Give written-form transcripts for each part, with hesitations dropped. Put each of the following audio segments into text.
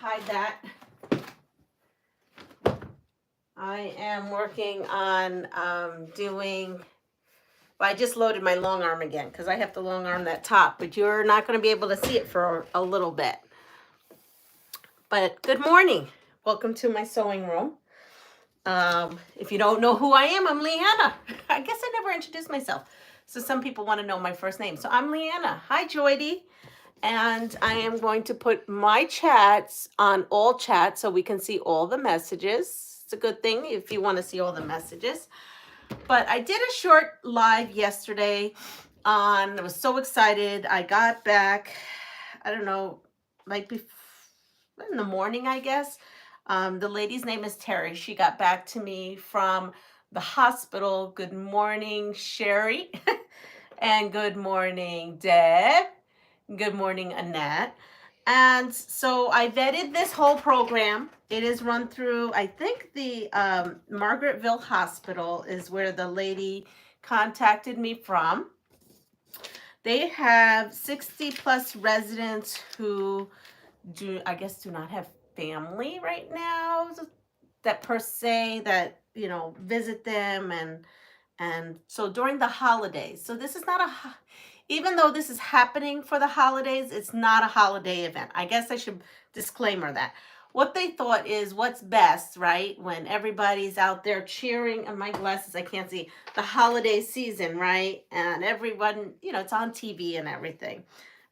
hide that. I am working on doing, well, I just loaded my long arm again because I have to long arm that top, but you're not going to be able to see it for a little bit. But good morning. Welcome to my sewing room. If you don't know who I am, I'm Leanna. I guess I never introduced myself. So some people want to know my first name. So I'm Leanna. Hi, Joydy. And I am going to put my chats on all chats so we can see all the messages. It's a good thing if you want to see all the messages. But I did a short live yesterday I was so excited. I got back, I don't know, like in the morning, I guess. The lady's name is Terry. She got back to me from the hospital. Good morning, Sherry. And good morning, Deb. Good morning, Annette. And so I vetted this whole program. It is run through, I think the Margaretville Hospital is where the lady contacted me from. They have 60 plus residents who do not have family right now that per se that, you know, visit them and so during the holidays. So this is not even though this is happening for the holidays, it's not a holiday event. I guess I should disclaimer that. What they thought is what's best, right? When everybody's out there cheering, and my glasses, I can't see, the holiday season, right? And everyone, you know, it's on TV and everything.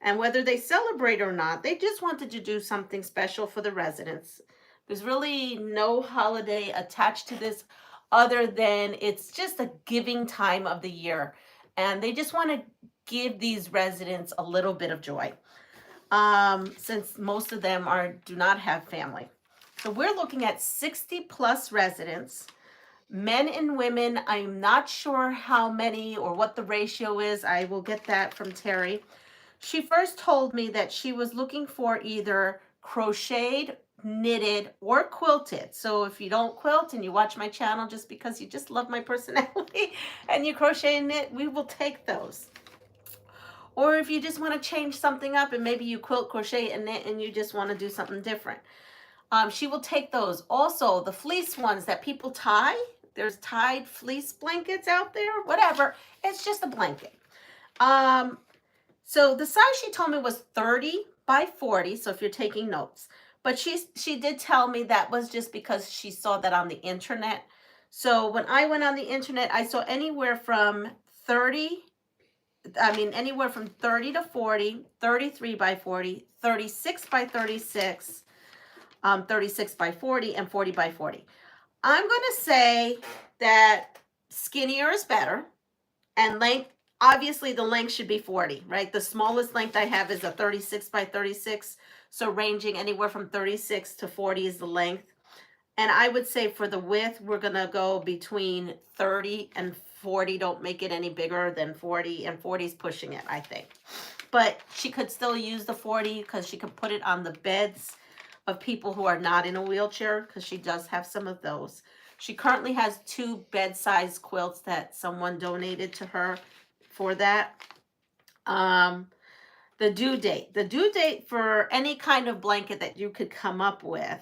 And whether they celebrate or not, they just wanted to do something special for the residents. There's really no holiday attached to this other than it's just a giving time of the year. And they just want to give these residents a little bit of joy, since most of them do not have family. So we're looking at 60 plus residents, men and women. I'm not sure how many or what the ratio is. I will get that from Terry. She first told me that she was looking for either crocheted, knitted, or quilted. So if you don't quilt and you watch my channel just because you just love my personality and you crochet and knit, we will take those. Or if you just want to change something up and maybe you quilt, crochet, and knit and you just want to do something different, she will take those. Also, the fleece ones that people tie, there's tied fleece blankets out there, whatever. It's just a blanket. So the size she told me was 30 by 40. So if you're taking notes, but she did tell me that was just because she saw that on the internet. So when I went on the internet, I saw anywhere from 30 to 40, 33 by 40, 36 by 36, 36 by 40, and 40 by 40. I'm going to say that skinnier is better, and length, obviously the length should be 40, right? The smallest length I have is a 36 by 36, so ranging anywhere from 36 to 40 is the length. And I would say for the width, we're going to go between 30 and 40. Don't make it any bigger than 40, and 40 is pushing it, I think. But she could still use the 40 because she could put it on the beds of people who are not in a wheelchair, because she does have some of those. She currently has 2 bed-size quilts that someone donated to her for that. The due date for any kind of blanket that you could come up with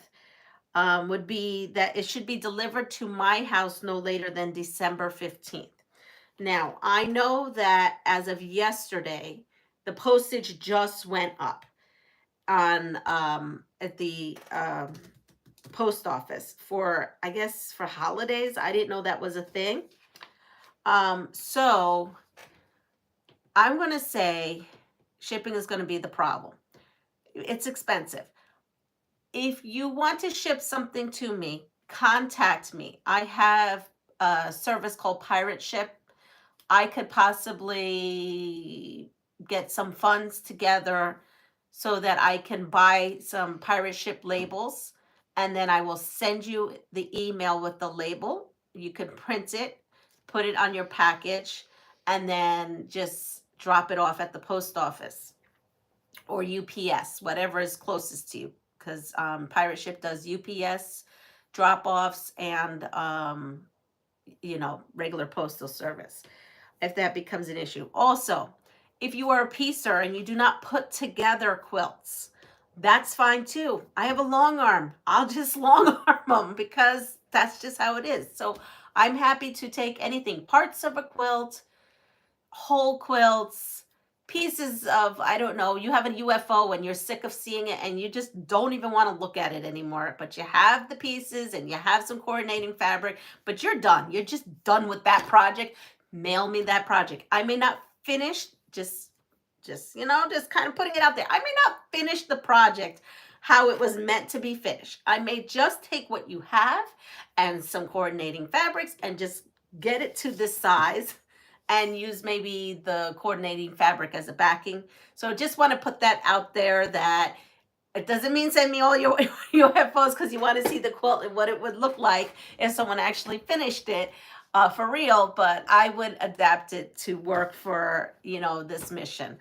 would be that it should be delivered to my house no later than December 15th. Now, I know that as of yesterday, the postage just went up on at the post office for, I guess, for holidays. I didn't know that was a thing. So I'm going to say shipping is going to be the problem. It's expensive. If you want to ship something to me, contact me. I have a service called Pirate Ship. I could possibly get some funds together so that I can buy some Pirate Ship labels, and then I will send you the email with the label. You can print it, put it on your package, and then just drop it off at the post office or UPS, whatever is closest to you, because Pirate Ship does UPS drop-offs and regular postal service, if that becomes an issue. Also, if you are a piecer and you do not put together quilts, That's fine too. I have a long arm. I'll just long arm them because that's just how it is. So I'm happy to take anything, parts of a quilt, whole quilts, pieces of, I don't know, you have a UFO and you're sick of seeing it and you just don't even want to look at it anymore, but you have the pieces and you have some coordinating fabric, but you're done. You're just done with that project. Mail me that project. I may not finish, just just kind of putting it out there. I may not finish the project how it was meant to be finished. I may just take what you have and some coordinating fabrics and just get it to this size and use maybe the coordinating fabric as a backing. So just want to put that out there, that it doesn't mean send me all your UFOs because you want to see the quilt and what it would look like if someone actually finished it for real, but I would adapt it to work for, this mission.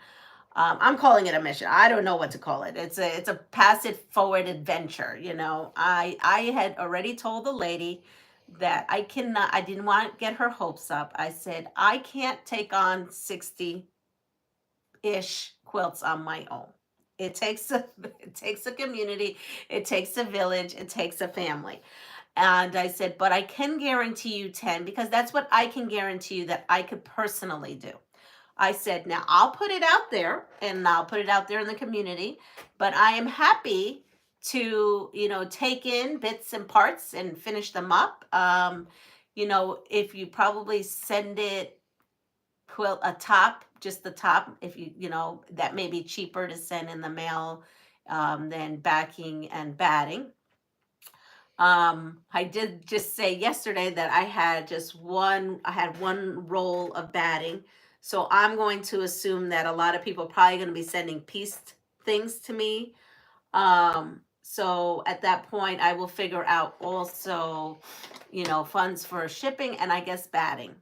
I'm calling it a mission. I don't know what to call it. It's a pass it forward adventure. I had already told the lady that I cannot. I didn't want to get her hopes up. I said I can't take on 60-ish quilts on my own. It takes a it takes a community. It takes a village. It takes a family. And I said, but I can guarantee you 10 because that's what I can guarantee you that I could personally do. I said, now I'll put it out there and I'll put it out there in the community, but I am happy to, take in bits and parts and finish them up. If you probably send it quilt a top, just the top, if that may be cheaper to send in the mail than backing and batting. I did just say yesterday that I had one roll of batting. So I'm going to assume that a lot of people are probably going to be sending pieced things to me. So at that point, I will figure out also, funds for shipping and I guess batting.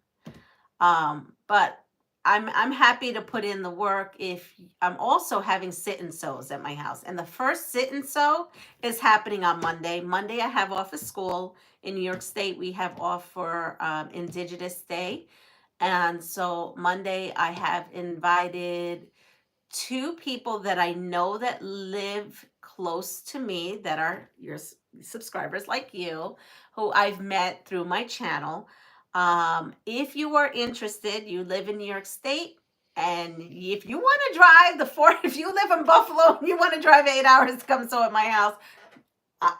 But I'm happy to put in the work. If I'm also having sit and sews at my house, and the first sit and sew is happening on Monday. Monday I have off of school. In New York State we have off for Indigenous Day, and so Monday I have invited two people that I know that live close to me, that are your subscribers like you, who I've met through my channel. If you are interested, you live in New York State, and if you want to drive if you live in Buffalo and you want to drive 8 hours to come sew at my house,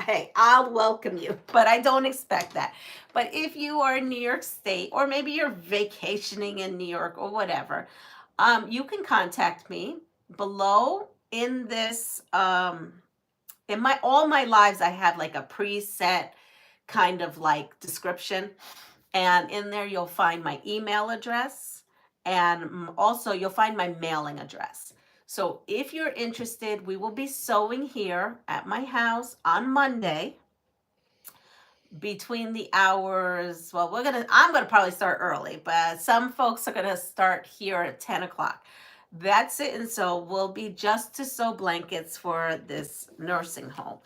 hey, I'll welcome you, but I don't expect that. But if you are in New York State, or maybe you're vacationing in New York or whatever, you can contact me below in this. In all my lives, I have like a preset kind of like description. And in there, you'll find my email address, and also you'll find my mailing address. So if you're interested, we will be sewing here at my house on Monday between the hours. Well, I'm gonna probably start early, but some folks are gonna start here at 10 o'clock. That's it. And so we'll be just to sew blankets for this nursing home.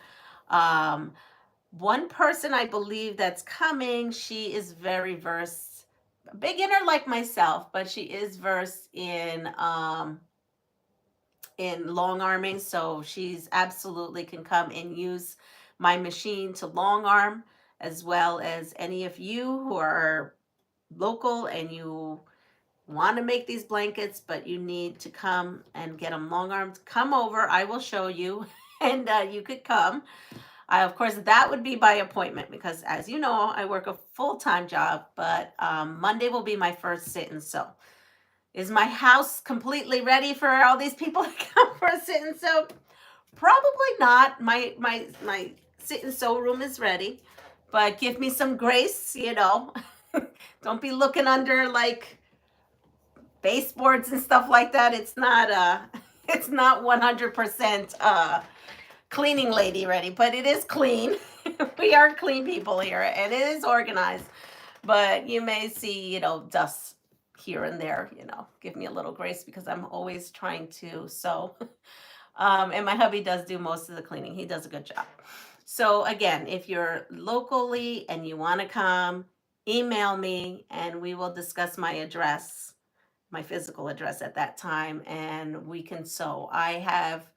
One person I believe that's coming, she is very versed, beginner like myself, but she is versed in long arming, so she's absolutely can come and use my machine to long arm, as well as any of you who are local and you want to make these blankets, but you need to come and get them long armed. Come over, I will show you, and you could come. Of course, that would be by appointment because, as you know, I work a full-time job, but Monday will be my first sit and sew. Is my house completely ready for all these people to come for a sit and sew? Probably not. My sit and sew room is ready, but give me some grace, Don't be looking under like baseboards and stuff like that. It's not 100% cleaning lady ready, but it is clean. We are clean people here, and it is organized. But you may see, dust here and there. Give me a little grace because I'm always trying to sew. And my hubby does do most of the cleaning. He does a good job. So again, if you're locally and you want to come, email me and we will discuss my address, my physical address at that time, and we can sew. I have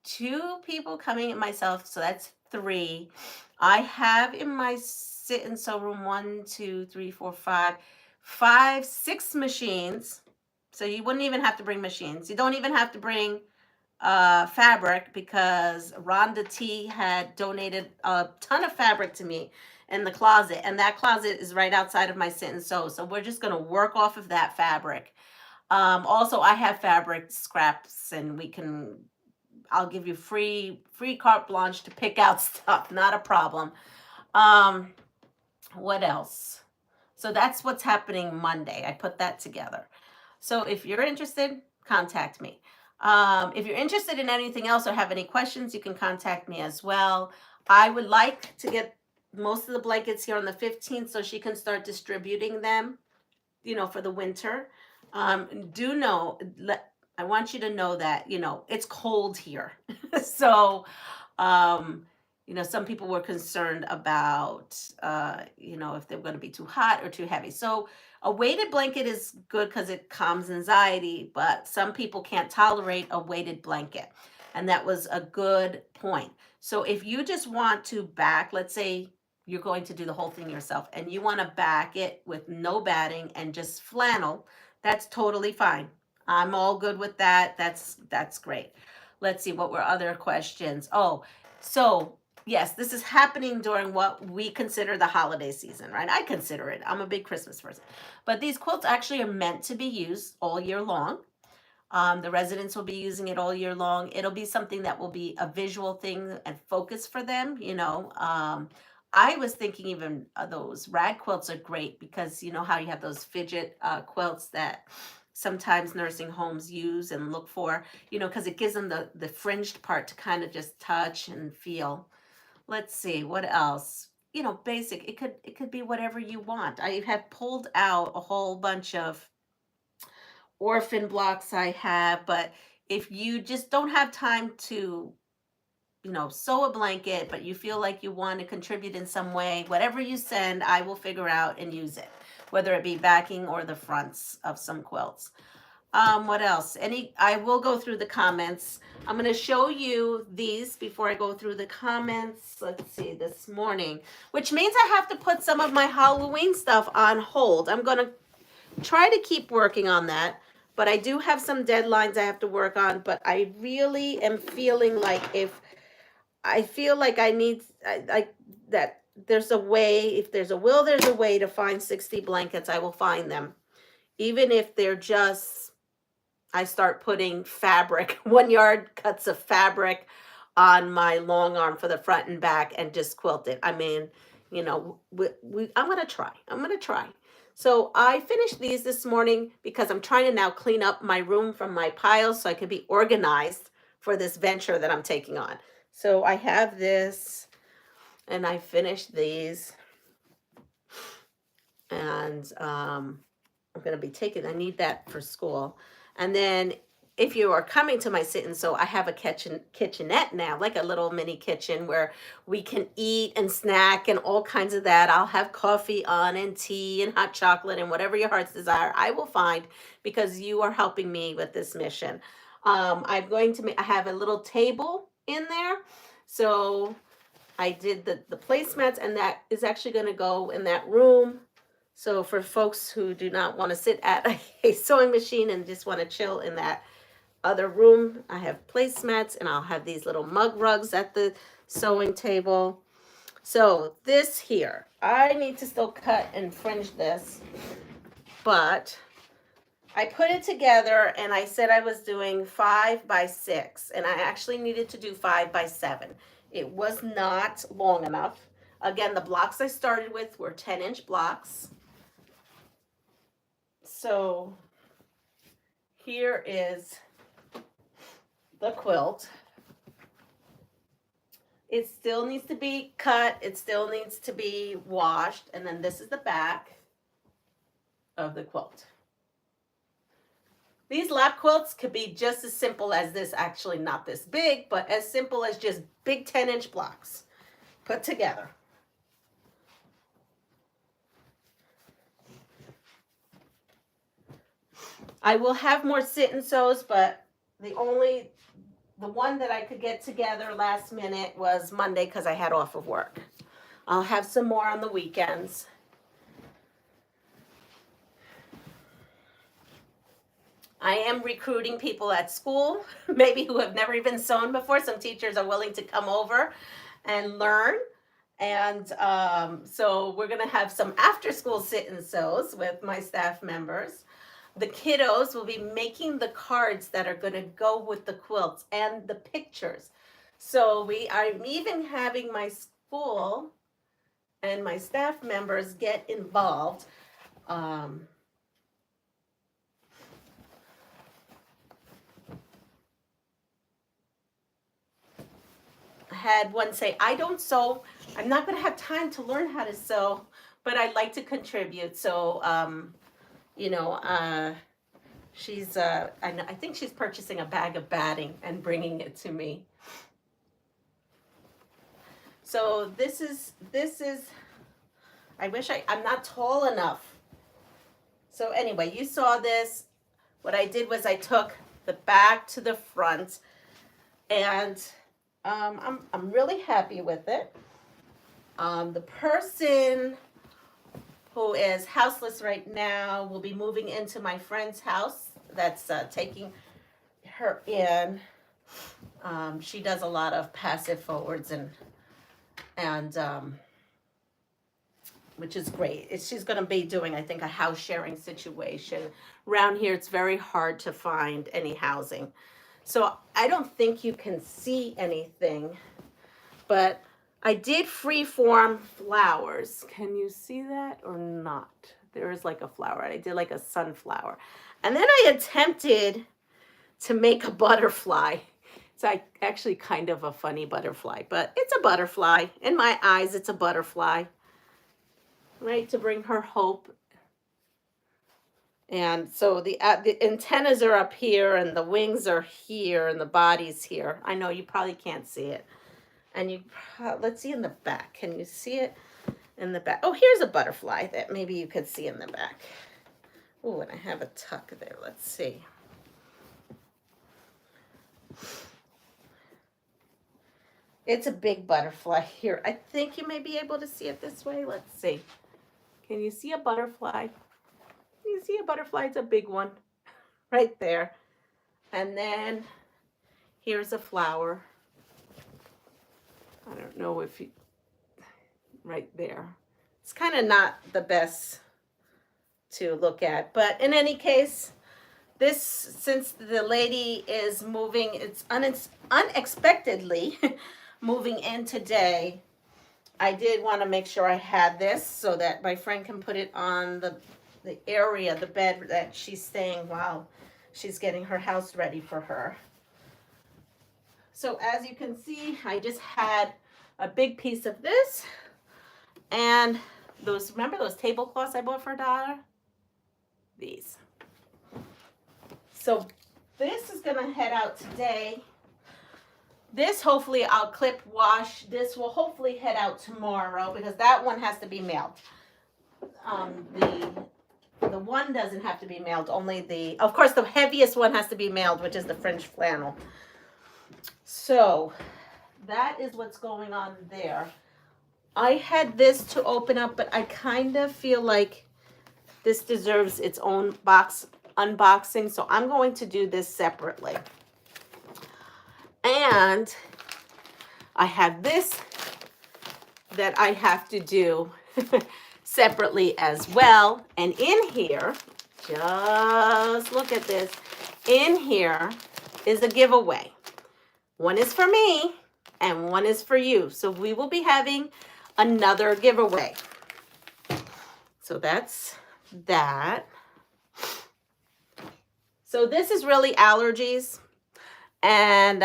2 people coming and myself, so that's 3. I have in my sit and sew room 1, 2, 3, 4, 5, 6 machines. So you wouldn't even have to bring machines. You don't even have to bring fabric, because Rhonda T had donated a ton of fabric to me in the closet, and that closet is right outside of my sit and sew. So we're just going to work off of that fabric. Also, I have fabric scraps, and I'll give you free carte blanche to pick out stuff. Not a problem. What else? So that's what's happening Monday. I put that together. So if you're interested, contact me. If you're interested in anything else or have any questions, you can contact me as well. I would like to get most of the blankets here on the 15th so she can start distributing them, for the winter. I want you to know that, it's cold here. So, some people were concerned about, if they're going to be too hot or too heavy. So a weighted blanket is good because it calms anxiety, but some people can't tolerate a weighted blanket. And that was a good point. So if you just want to back, let's say you're going to do the whole thing yourself and you want to back it with no batting and just flannel, that's totally fine. I'm all good with that. That's great. Let's see, what were other questions? Oh, so yes, this is happening during what we consider the holiday season, right? I consider it. I'm a big Christmas person. But these quilts actually are meant to be used all year long. The residents will be using it all year long. It'll be something that will be a visual thing and focus for them, I was thinking even those rag quilts are great, because you know how you have those fidget quilts that sometimes nursing homes use and look for, because it gives them the fringed part to kind of just touch and feel. Let's see, what else? Basic. It could be whatever you want. I have pulled out a whole bunch of orphan blocks I have, but if you just don't have time to sew a blanket, but you feel like you want to contribute in some way, whatever you send, I will figure out and use it, whether it be backing or the fronts of some quilts. What else? I will go through the comments. I'm going to show you these before I go through the comments. Let's see, this morning, which means I have to put some of my Halloween stuff on hold. I'm going to try to keep working on that, but I do have some deadlines I have to work on, but I really am feeling like I need, like that there's a way, if there's a will, there's a way to find 60 blankets, I will find them. Even if they're just, I start putting fabric, 1 yard cuts of fabric on my long arm for the front and back and just quilt it. I mean, I'm going to try. So I finished these this morning because I'm trying to now clean up my room from my piles so I can be organized for this venture that I'm taking on. So I have this, and I finished these, and I'm going to be taking, I need that for school. And then if you are coming to my sit and sew, I have a kitchenette now, like a little mini kitchen where we can eat and snack and all kinds of that. I'll have coffee on and tea and hot chocolate and whatever your heart's desire, I will find, because you are helping me with this mission. I have a little table in there. So I did the placemats, and that is actually going to go in that room. So for folks who do not want to sit at a sewing machine and just want to chill in that other room, I have placemats, and I'll have these little mug rugs at the sewing table. So this here, I need to still cut and fringe this, but I put it together, and I said I was doing 5 by 6, and I actually needed to do 5 by 7. It was not long enough. Again, the blocks I started with were 10-inch blocks. So here is the quilt. It still needs to be cut. It still needs to be washed. And then this is the back of the quilt. These lap quilts could be just as simple as this, actually not this big, but as simple as just big 10-inch blocks put together. I will have more sit and sews, but the only the one that I could get together last minute was Monday because I had off of work. I'll have some more on the weekends. I am recruiting people at school, maybe who have never even sewn before. Some teachers are willing to come over and learn. And so we're going to have some after school sit and sews with my staff members. The kiddos will be making the cards that are going to go with the quilts and the pictures. So I'm even having my school and my staff members get involved. I had one say, I don't sew. I'm not going to have time to learn how to sew, but I'd like to contribute. So, she's, I think she's purchasing a bag of batting and bringing it to me. So this is, I wish I'm not tall enough. So anyway, you saw this. What I did was I took the back to the front, and I'm really happy with it. The person who is houseless right now will be moving into my friend's house that's taking her in. She does a lot of passive forwards and which is great. She's going to be doing, I think, a house sharing situation. Around here, it's very hard to find any housing. So I don't think you can see anything, but I did freeform flowers. Can you see that or not? There is like a flower. I did like a sunflower. And then I attempted to make a butterfly. It's actually kind of a funny butterfly, but it's a butterfly. In my eyes, it's a butterfly, right? To bring her hope. And so the antennas are up here, and the wings are here, and the body's here. I know you probably can't see it. And let's see in the back. Can you see it in the back? Oh, here's a butterfly that maybe you could see in the back. Oh, and I have a tuck there. Let's see. It's a big butterfly here. I think you may be able to see it this way. Let's see. Can you see a butterfly? You see a butterfly? It's a big one right there. And then here's a flower. I don't know if you, right there. It's kind of not the best to look at, but in any case, this, since the lady is moving, it's unexpectedly moving in today, I did want to make sure I had this so that my friend can put it on the area, the bed that she's staying while she's getting her house ready for her. So as you can see, I just had a big piece of this, and those, remember those tablecloths I bought for $1? These. So this is gonna head out today. This hopefully I'll clip wash. This will hopefully head out tomorrow because that one has to be mailed. The one doesn't have to be mailed, only of course the heaviest one has to be mailed, which is the French flannel. So that is what's going on there. I had this to open up, but I kind of feel like this deserves its own unboxing, so I'm going to do this separately. And I have this that I have to do separately as well. And in here, just look at this, in here is a giveaway. One is for me and one is for you. So we will be having another giveaway. So that's that. So this is really allergies. And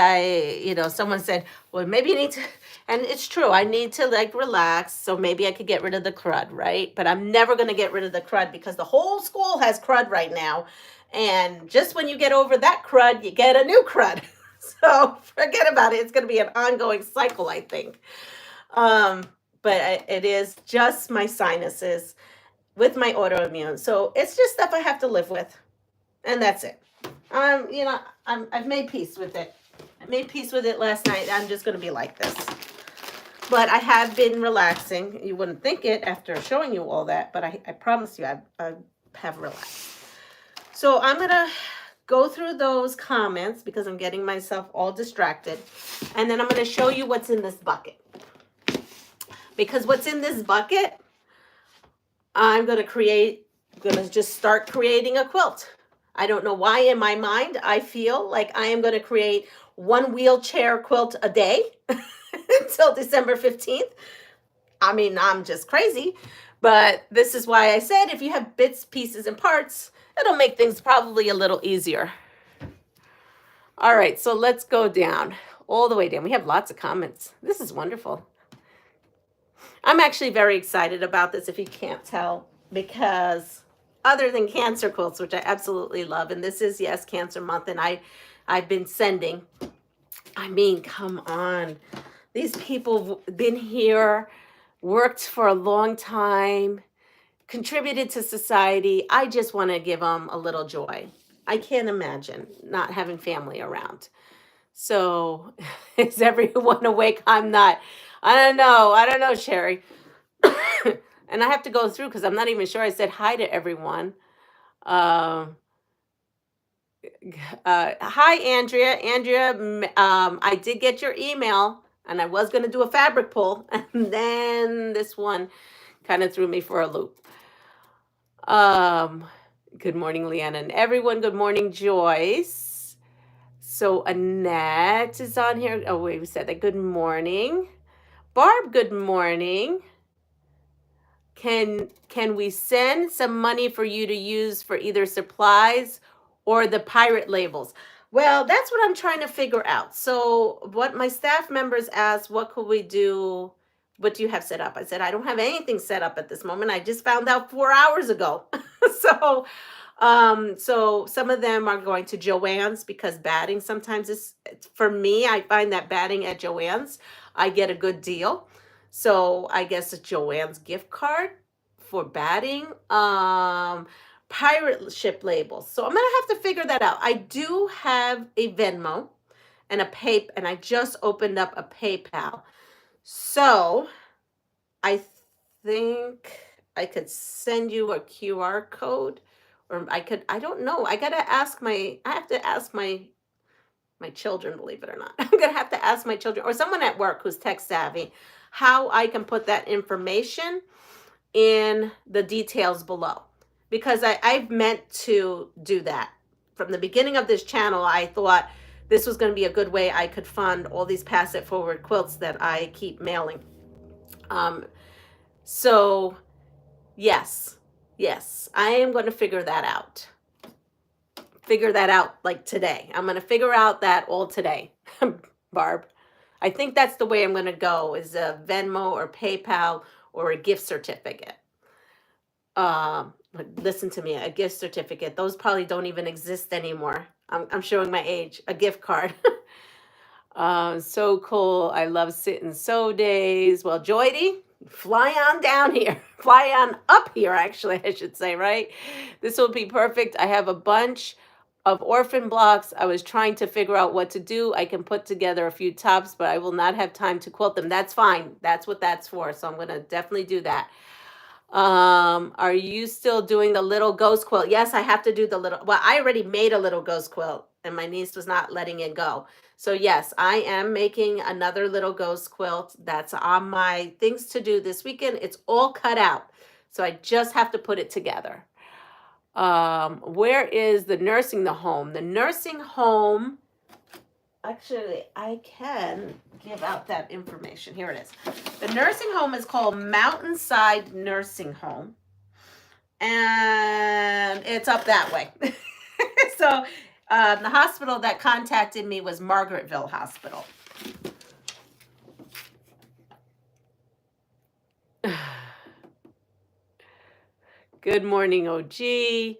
someone said, well, maybe you need to, and it's true, I need to like relax, so maybe I could get rid of the crud, right? But I'm never going to get rid of the crud because the whole school has crud right now. And just when you get over that crud, you get a new crud. So forget about it. It's going to be an ongoing cycle, I think. But it is just my sinuses with my autoimmune. So it's just stuff I have to live with. And that's it. I've made peace with it. I made peace with it last night. I'm just going to be like this. But I have been relaxing. You wouldn't think it after showing you all that, but I promise you I have relaxed. So I'm going to go through those comments because I'm getting myself all distracted. And then I'm going to show you what's in this bucket. Because what's in this bucket, I'm going to just start creating a quilt. I don't know why in my mind I feel like I am going to create one wheelchair quilt a day until December 15th. I mean, I'm just crazy, but this is why I said if you have bits, pieces, and parts, it'll make things probably a little easier. All right, so let's go down, all the way down. We have lots of comments. This is wonderful. I'm actually very excited about this, if you can't tell, because other than cancer quilts, which I absolutely love, and this is, yes, Cancer Month, and I've been sending. I mean, come on. These people have been here, worked for a long time, contributed to society. I just want to give them a little joy. I can't imagine not having family around. So is everyone awake? I'm not. I don't know, Sherry. And I have to go through because I'm not even sure I said hi to everyone. Hi, Andrea. Andrea, I did get your email, and I was going to do a fabric pull, and then this one kind of threw me for a loop. Good morning, Leanna, and everyone. Good morning, Joyce. So Annette is on here. Oh, wait, we said that. Good morning. Barb, good morning. Can we send some money for you to use for either supplies or the pirate labels? Well, that's what I'm trying to figure out. So what my staff members asked, what could we do? What do you have set up? I said, I don't have anything set up at this moment. I just found out 4 hours ago. So some of them are going to Joann's because batting sometimes is, for me, I find that batting at Joann's, I get a good deal. So I guess a Joann's gift card for batting, pirate ship labels. So I'm gonna have to figure that out. I do have a Venmo and and I just opened up a PayPal. So I think I could send you a QR code, or I don't know. I have to ask my children, believe it or not. I'm gonna have to ask my children or someone at work who's tech savvy how I can put that information in the details below, because I've meant to do that. From the beginning of this channel, I thought this was going to be a good way I could fund all these Pass It Forward quilts that I keep mailing. So yes, I am going to figure that out. Like today. I'm going to figure out that all today, Barb. I think that's the way I'm going to go, is a Venmo or PayPal or a gift certificate. Listen to me, a gift certificate. Those probably don't even exist anymore. I'm showing my age. A gift card. So cool. I love sit and sew days. Well, Joydy, fly on down here. Fly on up here, actually, I should say, right? This will be perfect. I have a bunch of orphan blocks. I was trying to figure out what to do. I can put together a few tops, but I will not have time to quilt them. That's fine. That's what that's for. So I'm going to definitely do that. Are you still doing the little ghost quilt? Yes, I have to do the little, well, I already made a little ghost quilt and my niece was not letting it go. So yes, I am making another little ghost quilt. That's on my things to do this weekend. It's all cut out. So I just have to put it together. Where is the nursing home? The nursing home, actually, I can give out that information. Here it is. The nursing home is called Mountainside Nursing Home, and it's up that way. So the hospital that contacted me was Margaretville Hospital. Good morning, OG.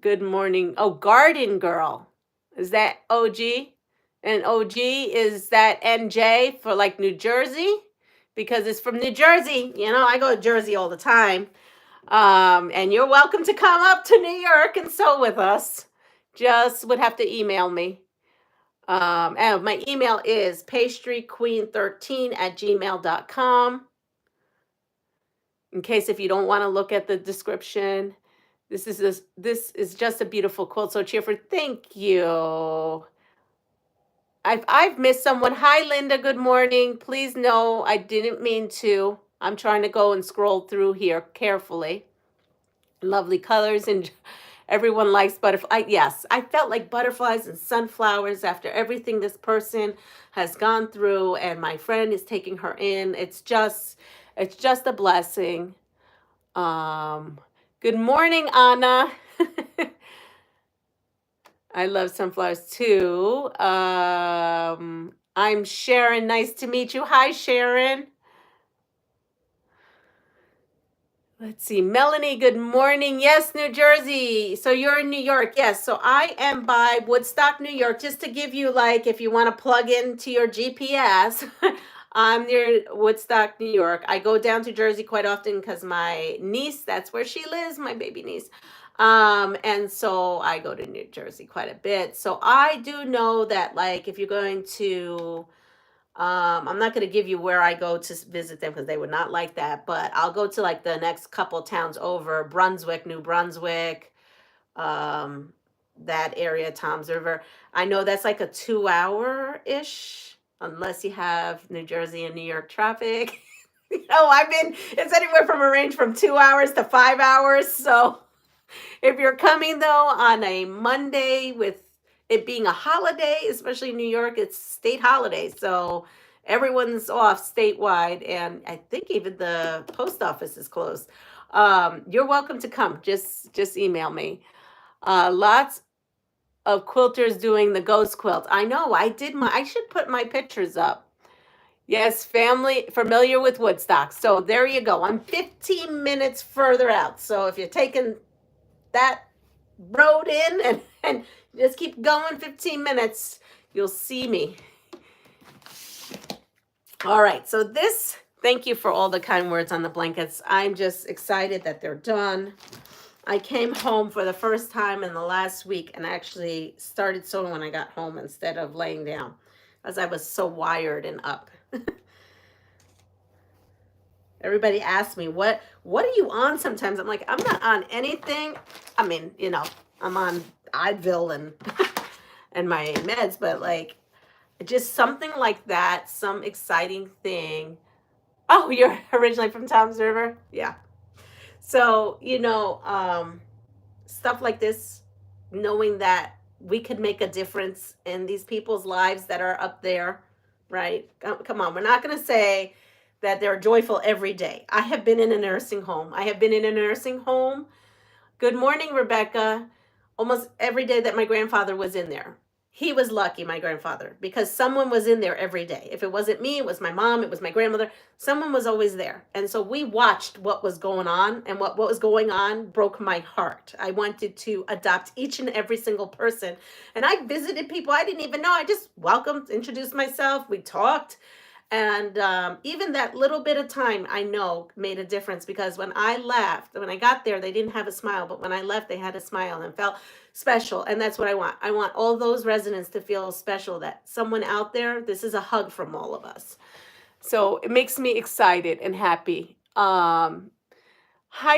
Good morning. Oh, Garden Girl. Is that OG? And OG, is that NJ for like New Jersey? Because it's from New Jersey. You know, I go to Jersey all the time. And you're welcome to come up to New York and sew with us. Just would have to email me. And my email is pastryqueen13@gmail.com. In case if you don't want to look at the description, this is just a beautiful quilt. So cheerful. Thank you. I've missed someone. Hi, Linda. Good morning. Please know I didn't mean to. I'm trying to go and scroll through here carefully. Lovely colors, and everyone likes butterfly. Yes, I felt like butterflies and sunflowers after everything this person has gone through, and my friend is taking her in. It's just a blessing. Good morning, Anna. I love sunflowers too. I'm Sharon. Nice to meet you. Hi, Sharon. Let's see. Melanie, good morning. Yes, New Jersey. So you're in New York. Yes. So I am by Woodstock, New York. Just to give you, like, if you want to plug into your GPS, I'm near Woodstock, New York. I go down to Jersey quite often because my niece, that's where she lives, my baby niece. And so I go to New Jersey quite a bit. So I do know that, like, if you're going to, I'm not going to give you where I go to visit them because they would not like that, but I'll go to like the next couple towns over, Brunswick, New Brunswick, um, that area, Tom's River. I know that's like a 2 hour-ish, unless you have New Jersey and New York traffic. It's anywhere from a range from 2 hours to 5 hours. So if you're coming though on a Monday with it being a holiday, especially in New York, it's state holiday. So everyone's off statewide. And I think even the post office is closed. You're welcome to come. Just email me. Lots of quilters doing the ghost quilt. I know I should put my pictures up. Yes, family familiar with Woodstock. So there you go. I'm 15 minutes further out. So if you're taking that road in and just keep going 15 minutes, you'll see me. All right. So thank you for all the kind words on the blankets. I'm just excited that they're done. I came home for the first time in the last week and actually started sewing when I got home instead of laying down, as I was so wired and up. Everybody asks me, what are you on sometimes? I'm like, I'm not on anything. I mean, I'm on Advil and and my meds, but like just something like that, some exciting thing. Oh, you're originally from Tom's River? Yeah. So, stuff like this, knowing that we could make a difference in these people's lives that are up there, right? Come on, we're not going to say that they're joyful every day. I have been in a nursing home. Good morning, Rebecca. Almost every day that my grandfather was in there. He was lucky, my grandfather, because someone was in there every day. If it wasn't me, it was my mom, it was my grandmother. Someone was always there. And so we watched what was going on, and what was going on broke my heart. I wanted to adopt each and every single person. And I visited people I didn't even know. I just welcomed, introduced myself. We talked. And even that little bit of time, I know, made a difference, because when I got there, they didn't have a smile. But when I left, they had a smile and felt special. And that's what I want. I want all those residents to feel special, that someone out there, this is a hug from all of us. So it makes me excited and happy. Hi,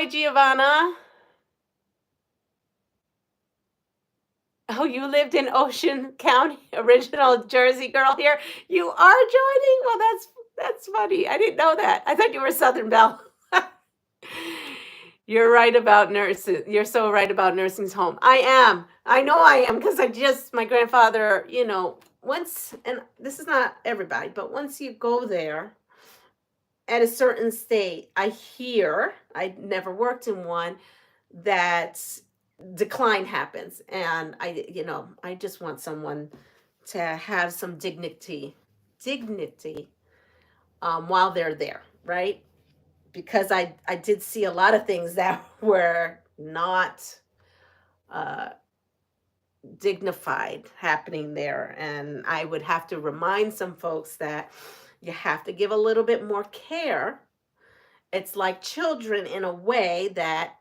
Giovanna. Oh, you lived in Ocean County, original Jersey girl here. You are joining? Well, that's funny. I didn't know that. I thought you were Southern Belle. You're right about nurses. You're so right about nursing's home. I am. I know I am, because my grandfather, once, and this is not everybody, but once you go there at a certain state, I never worked in one, that decline happens, and I just want someone to have some dignity while they're there, right? Because I did see a lot of things that were not dignified happening there, and I would have to remind some folks that you have to give a little bit more care. It's like children in a way that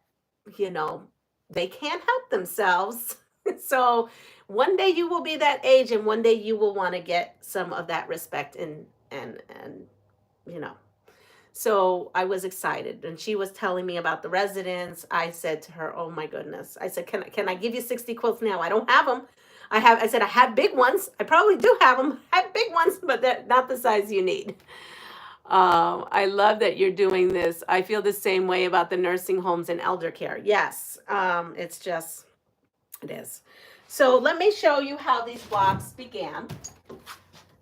they can't help themselves. So One day you will be that age, and one day you will want to get some of that respect and you know. So I was excited, and she was telling me about the residents. I said to her, "Oh my goodness!" I said, "Can I give you 60 quilts now? I don't have them. I said I have big ones. I probably do have them. I have big ones, but they're not the size you need." I love that you're doing this. I feel the same way about the nursing homes and elder care. Yes, it's just it is. So let me show you how these blocks began.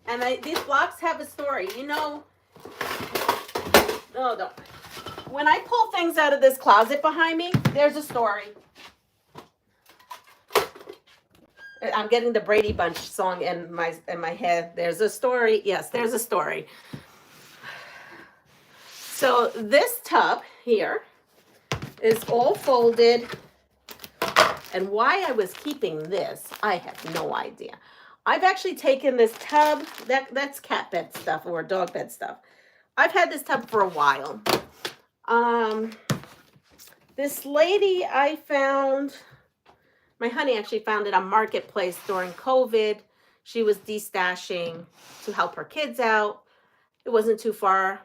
And these blocks have a story. You know, no, don't. When I pull things out of this closet behind me, there's a story. I'm getting the Brady Bunch song in my head. There's a story. Yes, there's a story. So this tub here is all folded. And why I was keeping this, I have no idea. I've actually taken this tub, that's cat bed stuff or dog bed stuff. I've had this tub for a while. This lady I found, my honey actually found it on Marketplace during COVID. She was destashing to help her kids out. It wasn't too far,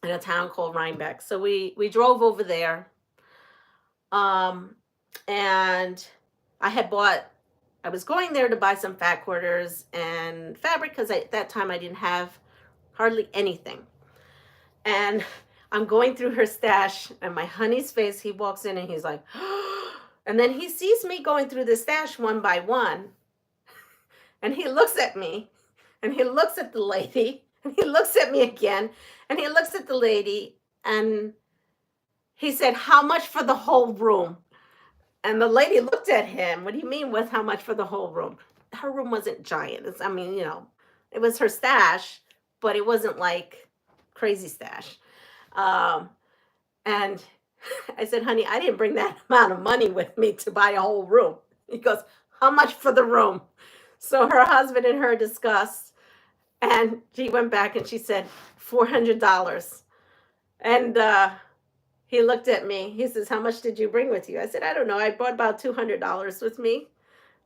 in a town called Rhinebeck. So we drove over there. And I was going there to buy some fat quarters and fabric because at that time I didn't have hardly anything. And I'm going through her stash, and my honey's face, he walks in and he's like, and then he sees me going through the stash one by one. And he looks at me, and he looks at the lady, and he looks at me again, and he looks at the lady, and he said, "How much for the whole room?" And the lady looked at him. "What do you mean with how much for the whole room?" Her room wasn't giant. I mean, you know, it was her stash, but it wasn't like crazy stash. And I said, "Honey, I didn't bring that amount of money with me to buy a whole room." He goes, "How much for the room?" So her husband and her discussed, and she went back and she said, $400. And he looked at me. He says, "How much did you bring with you?" I said, "I don't know. I brought about $200 with me."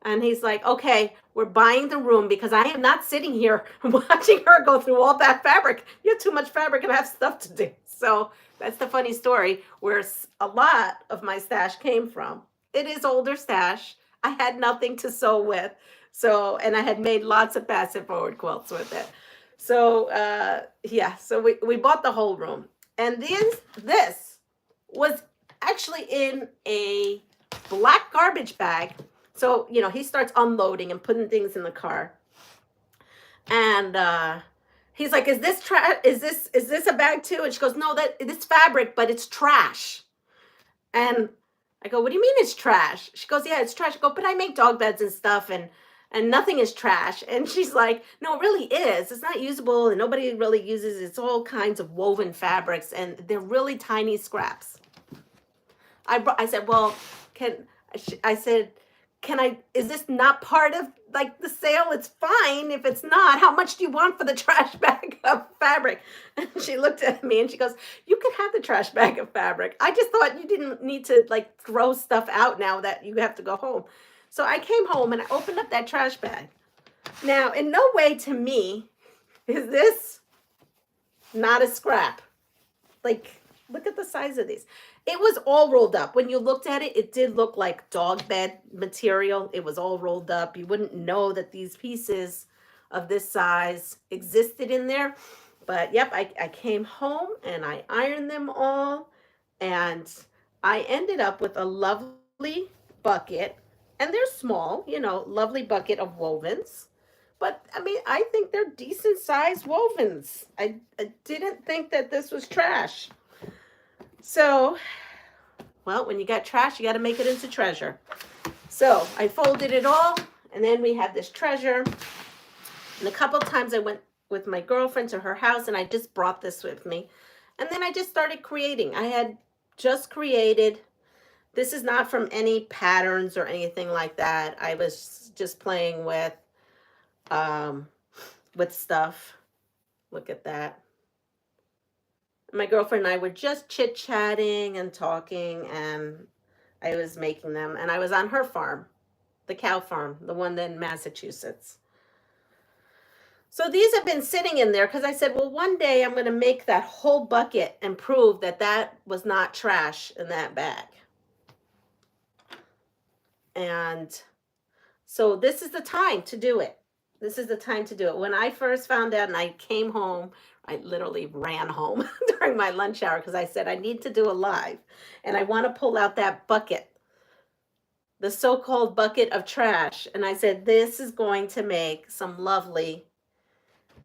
And he's like, "Okay, we're buying the room because I am not sitting here watching her go through all that fabric. You have too much fabric and I have stuff to do." So that's the funny story where a lot of my stash came from. It is older stash. I had nothing to sew with. So, and I had made lots of passive forward quilts with it. So, yeah, so we bought the whole room. And this was actually in a black garbage bag. So, you know, he starts unloading and putting things in the car. And he's like, "Is this trash? Is this a bag too?" And she goes, "No, it's fabric, but it's trash." And I go, "What do you mean it's trash?" She goes, "Yeah, it's trash." I go, "But I make dog beds and stuff, and nothing is trash." And she's like, "No, it really is. It's not usable, and nobody really uses it. It's all kinds of woven fabrics, and they're really tiny scraps." I said, "Well, is this not part of like the sale? It's fine if it's not. How much do you want for the trash bag of fabric?" And she looked at me and she goes, "You can have the trash bag of fabric. I just thought you didn't need to like throw stuff out now that you have to go home." So I came home and I opened up that trash bag. Now, in no way to me is this not a scrap. Like, look at the size of these. It was all rolled up. When you looked at it, it did look like dog bed material. It was all rolled up. You wouldn't know that these pieces of this size existed in there. But yep, I came home and I ironed them all. And I ended up with a lovely bucket. And they're small, you know, lovely bucket of wovens. But I mean, I think they're decent sized wovens. I didn't think that this was trash. So, well, when you got trash, you got to make it into treasure. So I folded it all, and then we had this treasure. And a couple of times I went with my girlfriend to her house, and I just brought this with me. And then I just started creating. I had just created. This is not from any patterns or anything like that. I was just playing with stuff. Look at that. My girlfriend and I were just chit-chatting and talking, and I was making them, and I was on her farm. the cow farm, the one in Massachusetts. So these have been sitting in there because I said, well, one day I'm going to make that whole bucket and prove that that was not trash in that bag. And so this is the time to do it. This is the time to do it. When I first found out and I came home, I literally ran home during my lunch hour because I said, I need to do a live. And I want to pull out that bucket, the so-called bucket of trash. And I said, this is going to make some lovely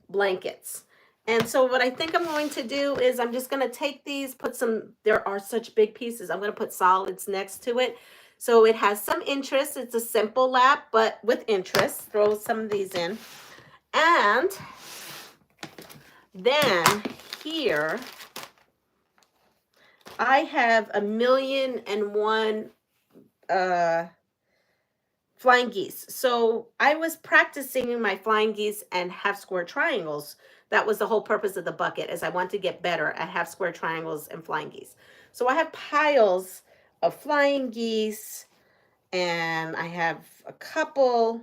blankets. And so what I think I'm going to do is I'm just going to take these, put some, there are such big pieces. I'm going to put solids next to it. So it has some interest. It's a simple lap, but with interest. Throw some of these in. And then here, I have 1,000,001 flying geese. So I was practicing my flying geese and half square triangles. That was the whole purpose of the bucket, is I want to get better at half square triangles and flying geese. So I have piles of flying geese, and I have a couple,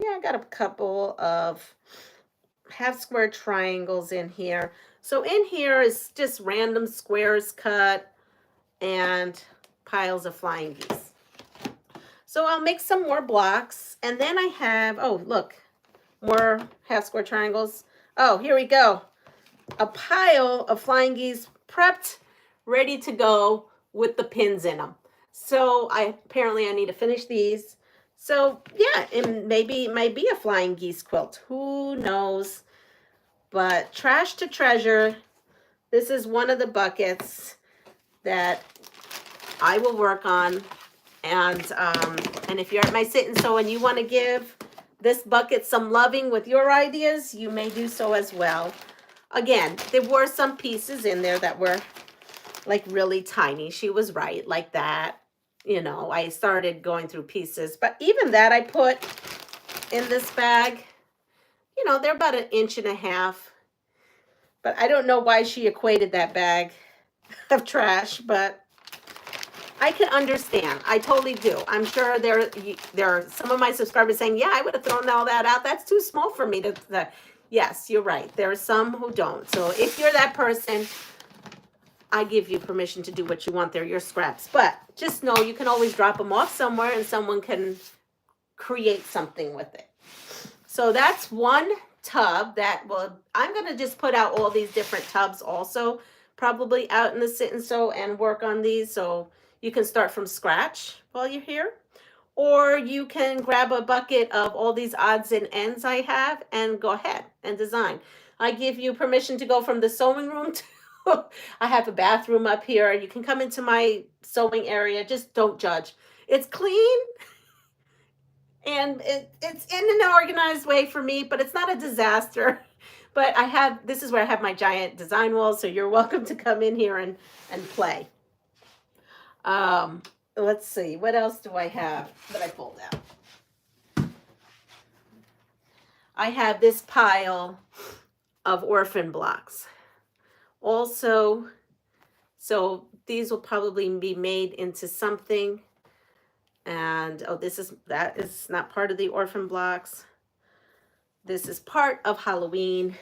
I got a couple of half square triangles in here. So in here is just random squares cut and piles of flying geese. So I'll make some more blocks, and then I have, oh, look, more half square triangles. Oh, here we go. A pile of flying geese prepped, ready to go with the pins in them. So apparently I need to finish these. So yeah, and maybe it might be a flying geese quilt. Who knows? But trash to treasure. This is one of the buckets that I will work on. And if you're at my sit and sew and you want to give this bucket some loving with your ideas, you may do so as well. Again, there were some pieces in there that were like really tiny. She was right, like that. You know, I started going through pieces, but even that I put in this bag. You know, they're about 1.5 inches. But I don't know why she equated that bag of trash, but I can understand. I totally do. I'm sure there are some of my subscribers saying, yeah, I would have thrown all that out. That's too small for me to. Yes, you're right. There are some who don't. So if you're that person, I give you permission to do what you want. They're your scraps. But just know you can always drop them off somewhere and someone can create something with it. So that's one tub that, well, I'm going to just put out all these different tubs also, probably out in the sit and sew and work on these. So you can start from scratch while you're here. Or you can grab a bucket of all these odds and ends I have and go ahead and design. I give you permission to go from the sewing room to, I have a bathroom up here. You can come into my sewing area. Just don't judge. It's clean and it's in an organized way for me, but it's not a disaster. But this is where I have my giant design walls. So you're welcome to come in here and play. Let's see, what else do I have that I pulled out? I have this pile of orphan blocks. Also, so these will probably be made into something. And oh, that is not part of the orphan blocks. This is part of Halloween.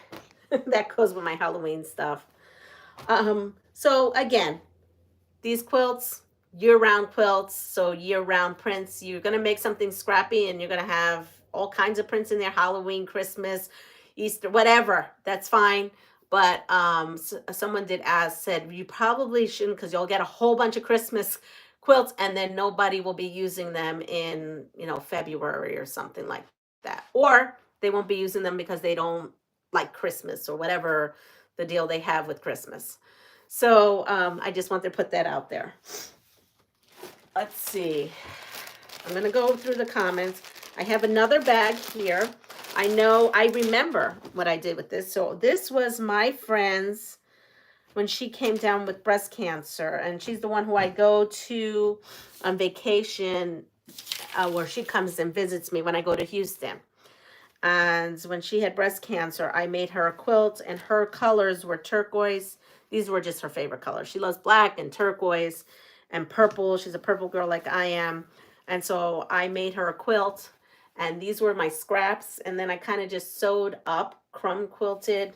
That goes with my Halloween stuff. So again, these quilts, year-round quilts, so year-round prints. You're going to make something scrappy and you're going to have all kinds of prints in there, Halloween, Christmas, Easter, whatever. That's fine. But someone said you probably shouldn't, because you'll get a whole bunch of Christmas quilts and then nobody will be using them in, February or something like that. Or they won't be using them because they don't like Christmas or whatever the deal they have with Christmas. So I just want to put that out there. Let's see. I'm going to go through the comments. I have another bag here. I remember what I did with this. So this was my friend's when she came down with breast cancer. And she's the one who I go to on vacation where she comes and visits me when I go to Houston. And when she had breast cancer, I made her a quilt, and her colors were turquoise. These were just her favorite colors. She loves black and turquoise and purple. She's a purple girl like I am. And so I made her a quilt, and these were my scraps. And then I kind of just sewed up, crumb quilted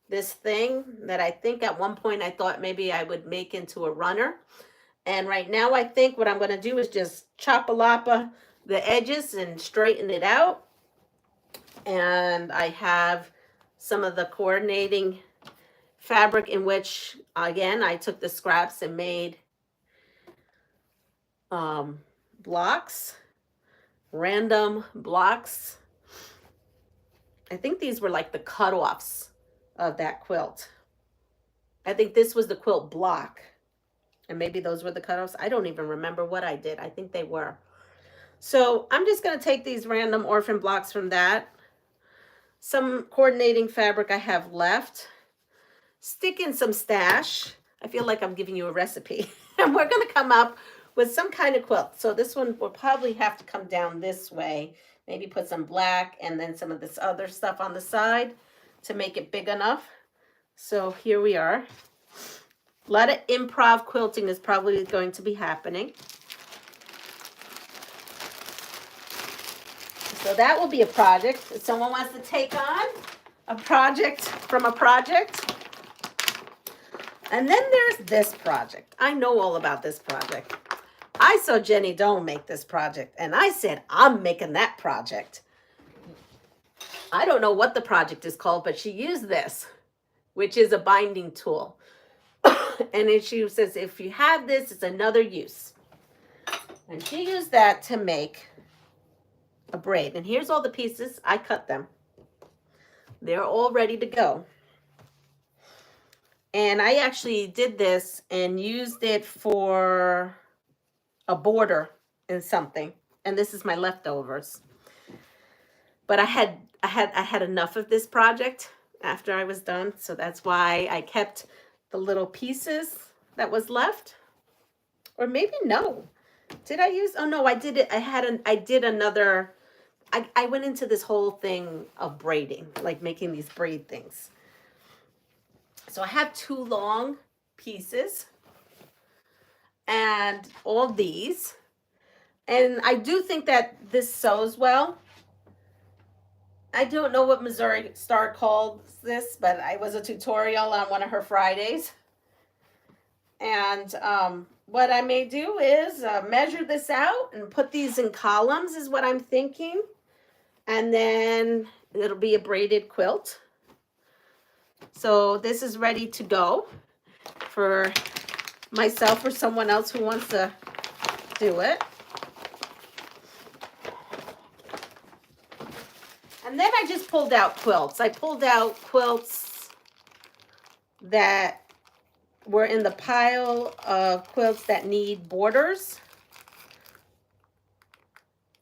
this thing that I think at one point I thought maybe I would make into a runner. And right now I think what I'm going to do is just chop-a-lapa the edges and straighten it out. And I have some of the coordinating fabric in which, again, I took the scraps and made blocks, random blocks. I think these were like the cutoffs of that quilt. I think this was the quilt block, and maybe those were the cutoffs. I don't even remember what I did. I think they were. So I'm just going to take these random orphan blocks from that. Some coordinating fabric I have left. Stick in some stash. I feel like I'm giving you a recipe. And we're going to come up with some kind of quilt. So this one will probably have to come down this way. Maybe put some black and then some of this other stuff on the side to make it big enough. So here we are. A lot of improv quilting is probably going to be happening. So that will be a project. If someone wants to take on a project from a project. And then there's this project. I know all about this project. I saw Jenny Doan make this project, and I said, I'm making that project. I don't know what the project is called, but she used this, which is a binding tool. And then she says, if you have this, it's another use. And she used that to make a braid. And here's all the pieces. I cut them. They're all ready to go. And I actually did this and used it for a border in something. And this is my leftovers. But I had enough of this project after I was done. So that's why I kept the little pieces that was left. Or maybe no. Did I use? Oh no, I did it. I did another. I went into this whole thing of braiding, like making these braid things. So I have two long pieces and all these. And I do think that this sews well. I don't know what Missouri Star called this, but I was a tutorial on one of her Fridays. And what I may do is measure this out and put these in columns is what I'm thinking. And then it'll be a braided quilt. So this is ready to go for myself or someone else who wants to do it. And then I just pulled out quilts. I pulled out quilts that were in the pile of quilts that need borders.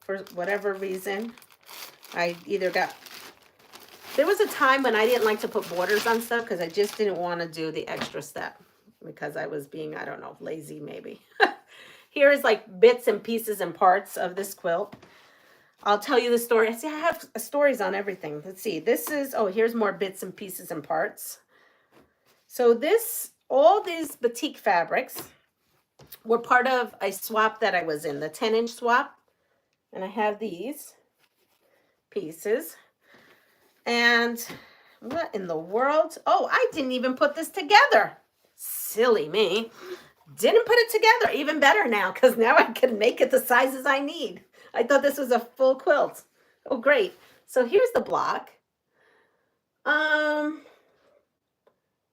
For whatever reason, I either got... There was a time when I didn't like to put borders on stuff because I just didn't want to do the extra step because I was being, I don't know, lazy maybe. Here is like bits and pieces and parts of this quilt. I'll tell you the story. See, I have stories on everything. Let's see. This is, oh, here's more bits and pieces and parts. So this, all these batik fabrics were part of a swap that I was in, the 10-inch swap. And I have these pieces. And what in the world? Oh, I didn't even put this together. Silly me. Didn't put it together. Even better now, because now I can make it the sizes I need. I thought this was a full quilt. Oh, great. So here's the block.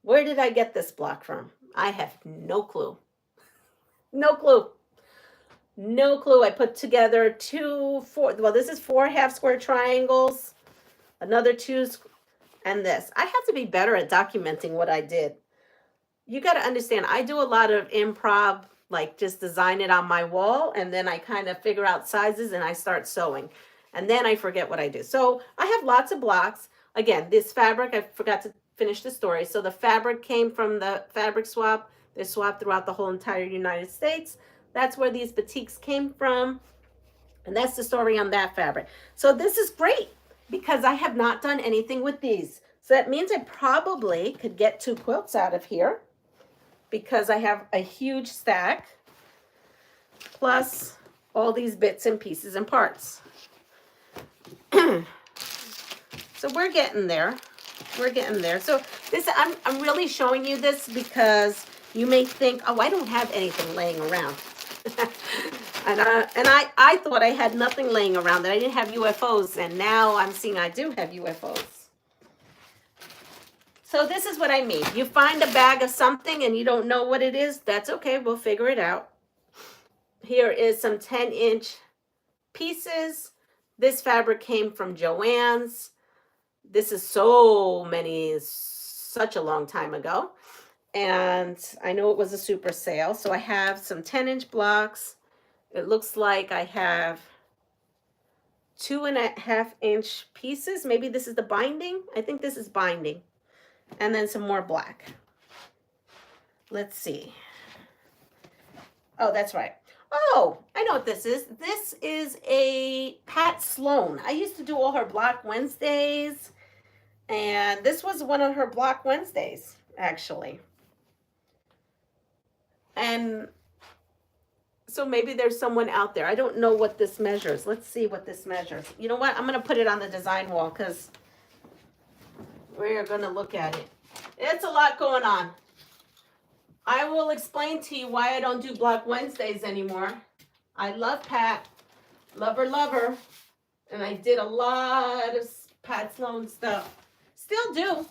Where did I get this block from? I have no clue. No clue. No clue. I put together well, this is 4 half square triangles, another 2, and this. I have to be better at documenting what I did. You got to understand, I do a lot of improv, like just design it on my wall, and then I kind of figure out sizes and I start sewing. And then I forget what I do. So I have lots of blocks. Again, this fabric, I forgot to finish the story. So the fabric came from the fabric swap. They're swapped throughout the whole entire United States. That's where these batiks came from. And that's the story on that fabric. So this is great because I have not done anything with these. So that means I probably could get 2 quilts out of here because I have a huge stack. Plus all these bits and pieces and parts. So we're getting there. We're getting there. So this, I'm really showing you this because you may think, oh, I don't have anything laying around. and I thought I had nothing laying around, that I didn't have UFOs, and now I'm seeing I do have UFOs. So this is what I mean. You find a bag of something and you don't know what it is, that's okay, we'll figure it out. Here is some 10-inch pieces. This fabric came from Joann's. This is such a long time ago. And I know it was a super sale. So I have some 10-inch blocks. It looks like I have 2.5-inch pieces. Maybe this is the binding. I think this is binding. And then some more black. Let's see. Oh, that's right. Oh, I know what this is. This is a Pat Sloan. I used to do all her Block Wednesdays. And this was one of her Block Wednesdays, actually. And so maybe there's someone out there. I don't know what this measures. Let's see what this measures. You know what? I'm going to put it on the design wall because we're going to look at it. It's a lot going on. I will explain to you why I don't do Block Wednesdays anymore. I love Pat. Love her. And I did a lot of Pat Sloan stuff. Still do.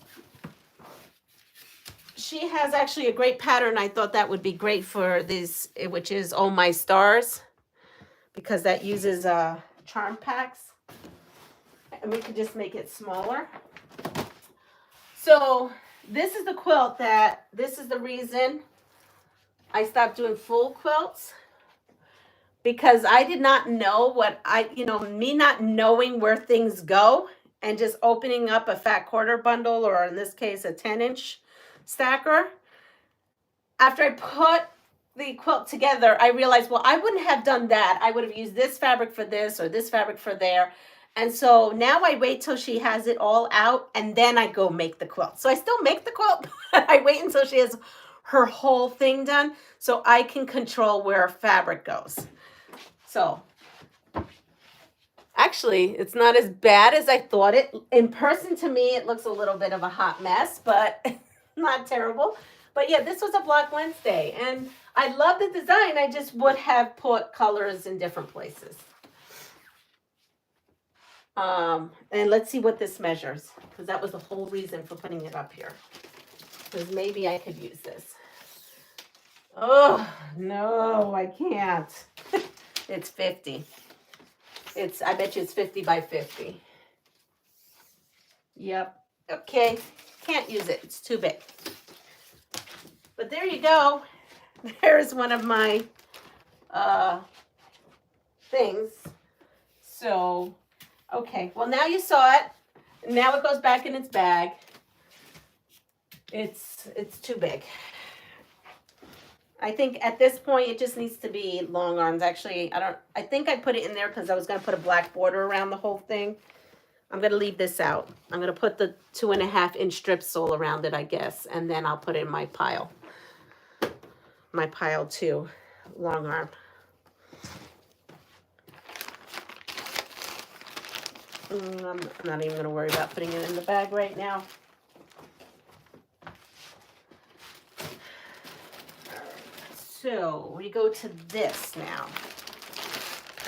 She has actually a great pattern. I thought that would be great for this, which is Oh My Stars, because that uses charm packs. And we could just make it smaller. So this is the quilt this is the reason I stopped doing full quilts, because I did not know me not knowing where things go and just opening up a fat quarter bundle, or in this case, a 10-inch stacker. After I put the quilt together, I realized, well, I wouldn't have done that. I would have used this fabric for this or this fabric for there. And so now I wait till she has it all out, and then I go make the quilt. So I still make the quilt, but I wait until she has her whole thing done so I can control where fabric goes. So actually, it's not as bad as I thought it. In person, to me, it looks a little bit of a hot mess, but not terrible. But yeah, this was a Block Wednesday, and I love the design. I just would have put colors in different places. And let's see what this measures, because that was the whole reason for putting it up here. Because maybe I could use this. Oh, no, I can't. It's 50. I bet you it's 50 by 50. Yep. Okay. Can't use it. It's too big. But there you go. There's one of my things. So, okay. Well, now you saw it. Now it goes back in its bag. It's too big. I think at this point it just needs to be long arms. Actually, I think I put it in there because I was going to put a black border around the whole thing. I'm going to leave this out. I'm going to put the 2.5-inch strips all around it, I guess, and then I'll put it in my pile. My pile 2, long arm. I'm not even going to worry about putting it in the bag right now. So we go to this now.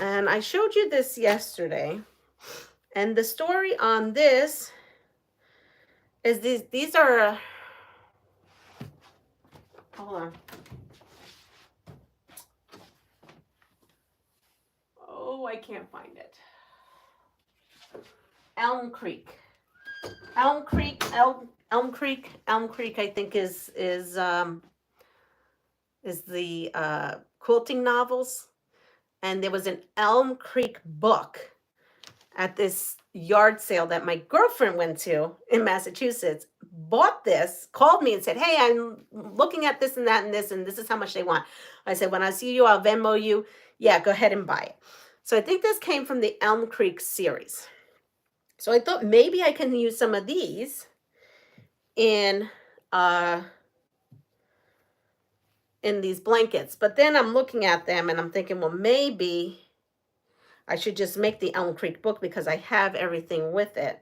And I showed you this yesterday. And the story on this is these are, hold on. Oh, I can't find it. Elm Creek, I think is the quilting novels. And there was an Elm Creek book at this yard sale that my girlfriend went to in Massachusetts. Bought this, called me and said, hey, I'm looking at this and that and this is how much they want. I said, when I see you, I'll Venmo you. Yeah, go ahead and buy it. So I think this came from the Elm Creek series. So I thought maybe I can use some of these in in these blankets. But then I'm looking at them and I'm thinking, well, maybe I should just make the Elm Creek book because I have everything with it.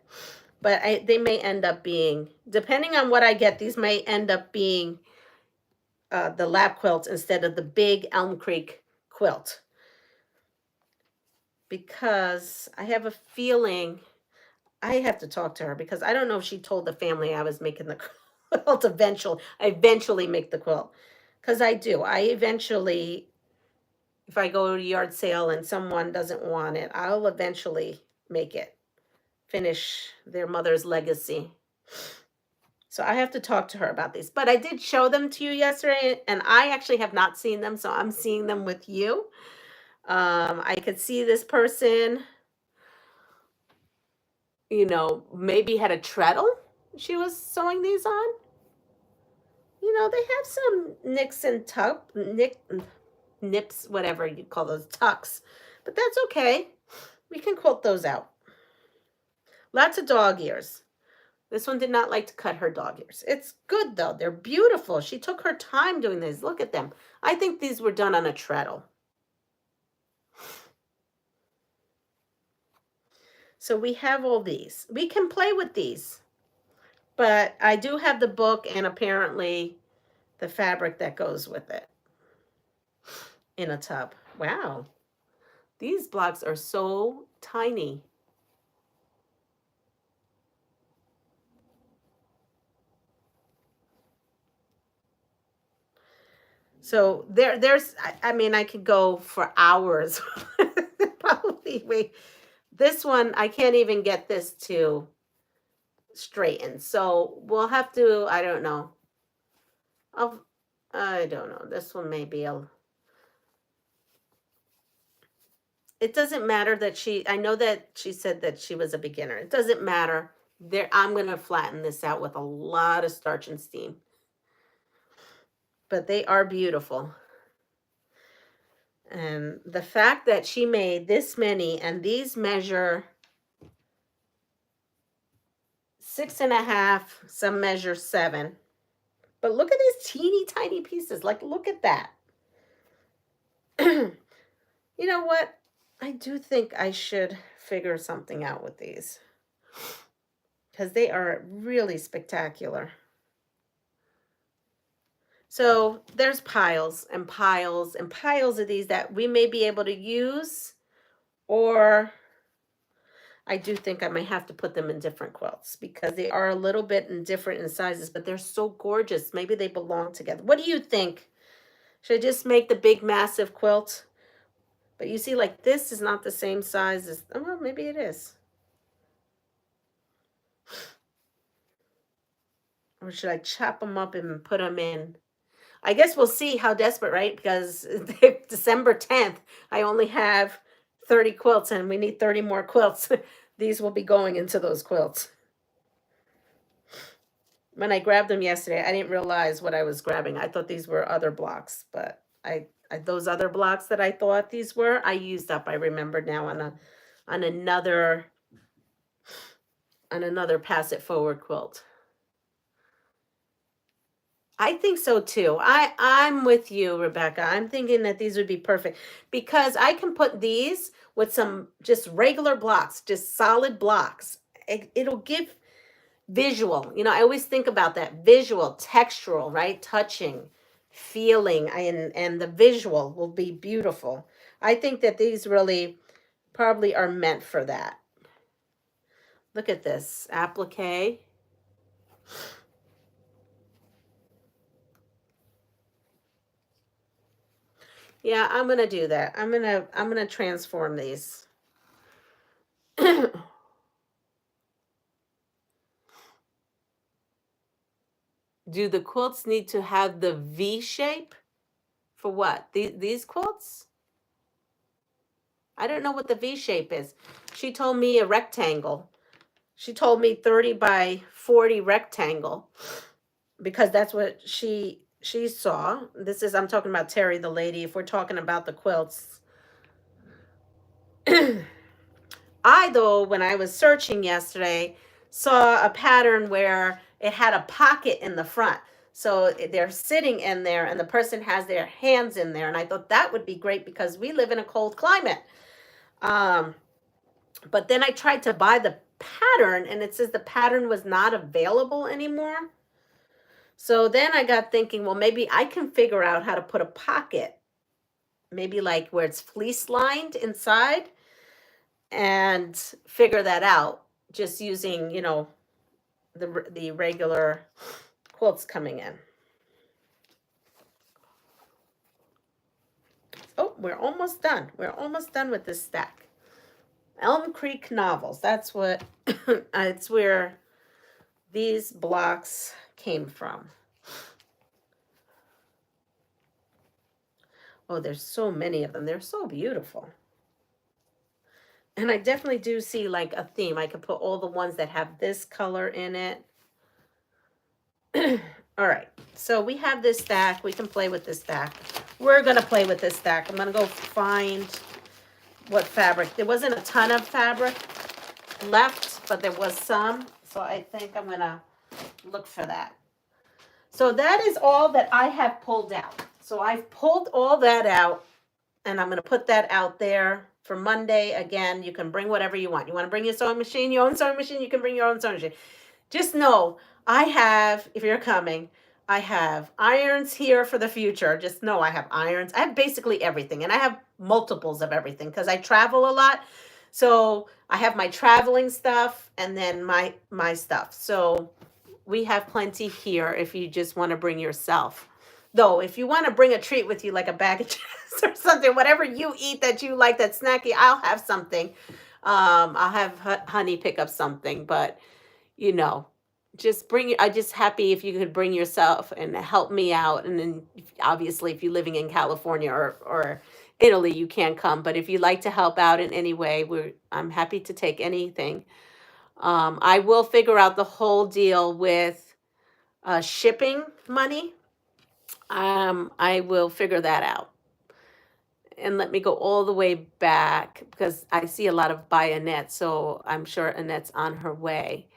But they may end up being, depending on what I get, these may end up being the lap quilts instead of the big Elm Creek quilt. Because I have a feeling I have to talk to her because I don't know if she told the family I was making the quilt eventually. I eventually make the quilt. Because I do. I eventually, if I go to a yard sale and someone doesn't want it, I'll eventually make it. Finish their mother's legacy. So I have to talk to her about these. But I did show them to you yesterday, and I actually have not seen them, so I'm seeing them with you. I could see this person, you know, maybe had a treadle she was sewing these on. You know, they have some nicks and nips, whatever you call those, tucks. But that's okay. We can quilt those out. Lots of dog ears. This one did not like to cut her dog ears. It's good, though. They're beautiful. She took her time doing these. Look at them. I think these were done on a treadle. So we have all these. We can play with these. But I do have the book and apparently the fabric that goes with it in a tub. Wow. These blocks are so tiny. So there's, I mean, I could go for hours. Probably. Wait, this one, I can't even get this to straighten. So we'll have to, I don't know. I don't know. This one may be it doesn't matter that I know that she said that she was a beginner. It doesn't matter. I'm going to flatten this out with a lot of starch and steam. But they are beautiful. And the fact that she made this many, and these measure 6.5, some measure 7. But look at these teeny tiny pieces. Like, look at that. You know what? I do think I should figure something out with these. Because they are really spectacular. So there's piles and piles and piles of these that we may be able to use, or I do think I might have to put them in different quilts because they are a little bit different in sizes, but they're so gorgeous. Maybe they belong together. What do you think? Should I just make the big massive quilt? But you see, like, this is not the same size as, well, maybe it is. Or should I chop them up and put them in? I guess we'll see how desperate, right? Because December 10th, I only have 30 quilts and we need 30 more quilts. These will be going into those quilts. When I grabbed them yesterday, I didn't realize what I was grabbing. I thought these were other blocks, but those other blocks that I thought these were, I used up. I remember now on another Pass It Forward quilt. I think so too. I'm with you, Rebecca. I'm thinking that these would be perfect because I can put these with some just regular blocks, just solid blocks. It'll give visual. You know, I always think about that visual, textural, right? Touching, feeling, and the visual will be beautiful. I think that these really probably are meant for that. Look at this applique. Yeah, I'm gonna do that. I'm gonna transform these. Do the quilts need to have the V shape? For what? These quilts? I don't know what the V shape is. She told me a rectangle. She told me 30 by 40 rectangle because that's what she saw. I'm talking about Terry, the lady, if we're talking about the quilts. I, though, when I was searching yesterday, saw a pattern where it had a pocket in the front. So they're sitting in there and the person has their hands in there. And I thought that would be great because we live in a cold climate. Um, but then I tried to buy the pattern and it says the pattern was not available anymore. So then I got thinking, well, maybe I can figure out how to put a pocket, maybe like where it's fleece lined inside, and figure that out just using, the regular quilts coming in. Oh, we're almost done. We're almost done with this stack. Elm Creek novels. That's what it's where these blocks came from. Oh, there's so many of them. They're so beautiful. And I definitely do see like a theme. I could put all the ones that have this color in it. All right. So we have this stack. We can play with this stack. We're going to play with this stack. I'm going to go find what fabric. There wasn't a ton of fabric left, but there was some. So I think I'm going to look for that. So that is all that I have pulled out. So I've pulled all that out, and I'm going to put that out there for Monday. Again, you can bring whatever you want. You want to bring your sewing machine, your own sewing machine, you can bring your own sewing machine. Just know I have, if you're coming, I have irons here for the future. Just know I have irons. I have basically everything, and I have multiples of everything because I travel a lot. So I have my traveling stuff and then my stuff. So we have plenty here if you just want to bring yourself. Though, if you want to bring a treat with you, like a bag of chips or something, whatever you eat that you like, that's snacky, I'll have something. I'll have honey pick up something, but just bring. I'm just happy if you could bring yourself and help me out. And then, obviously, if you're living in California or Italy, you can't come. But if you'd like to help out in any way, I'm happy to take anything. I will figure out the whole deal with shipping money. I will figure that out. And let me go all the way back because I see a lot of by Annette, so I'm sure Annette's on her way.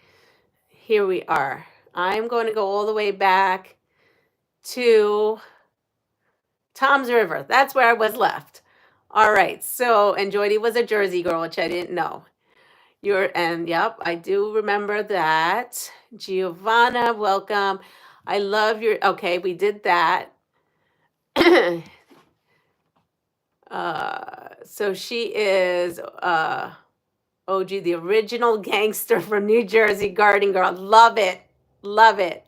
Here we are. I'm going to go all the way back to Tom's River. That's where I was left. All right. So, and Joydie was a Jersey girl, which I didn't know. Yep, I do remember that. Giovanna, welcome. I love okay, we did that. So she is OG, the original gangster from New Jersey, Garden Girl. Love it. Love it.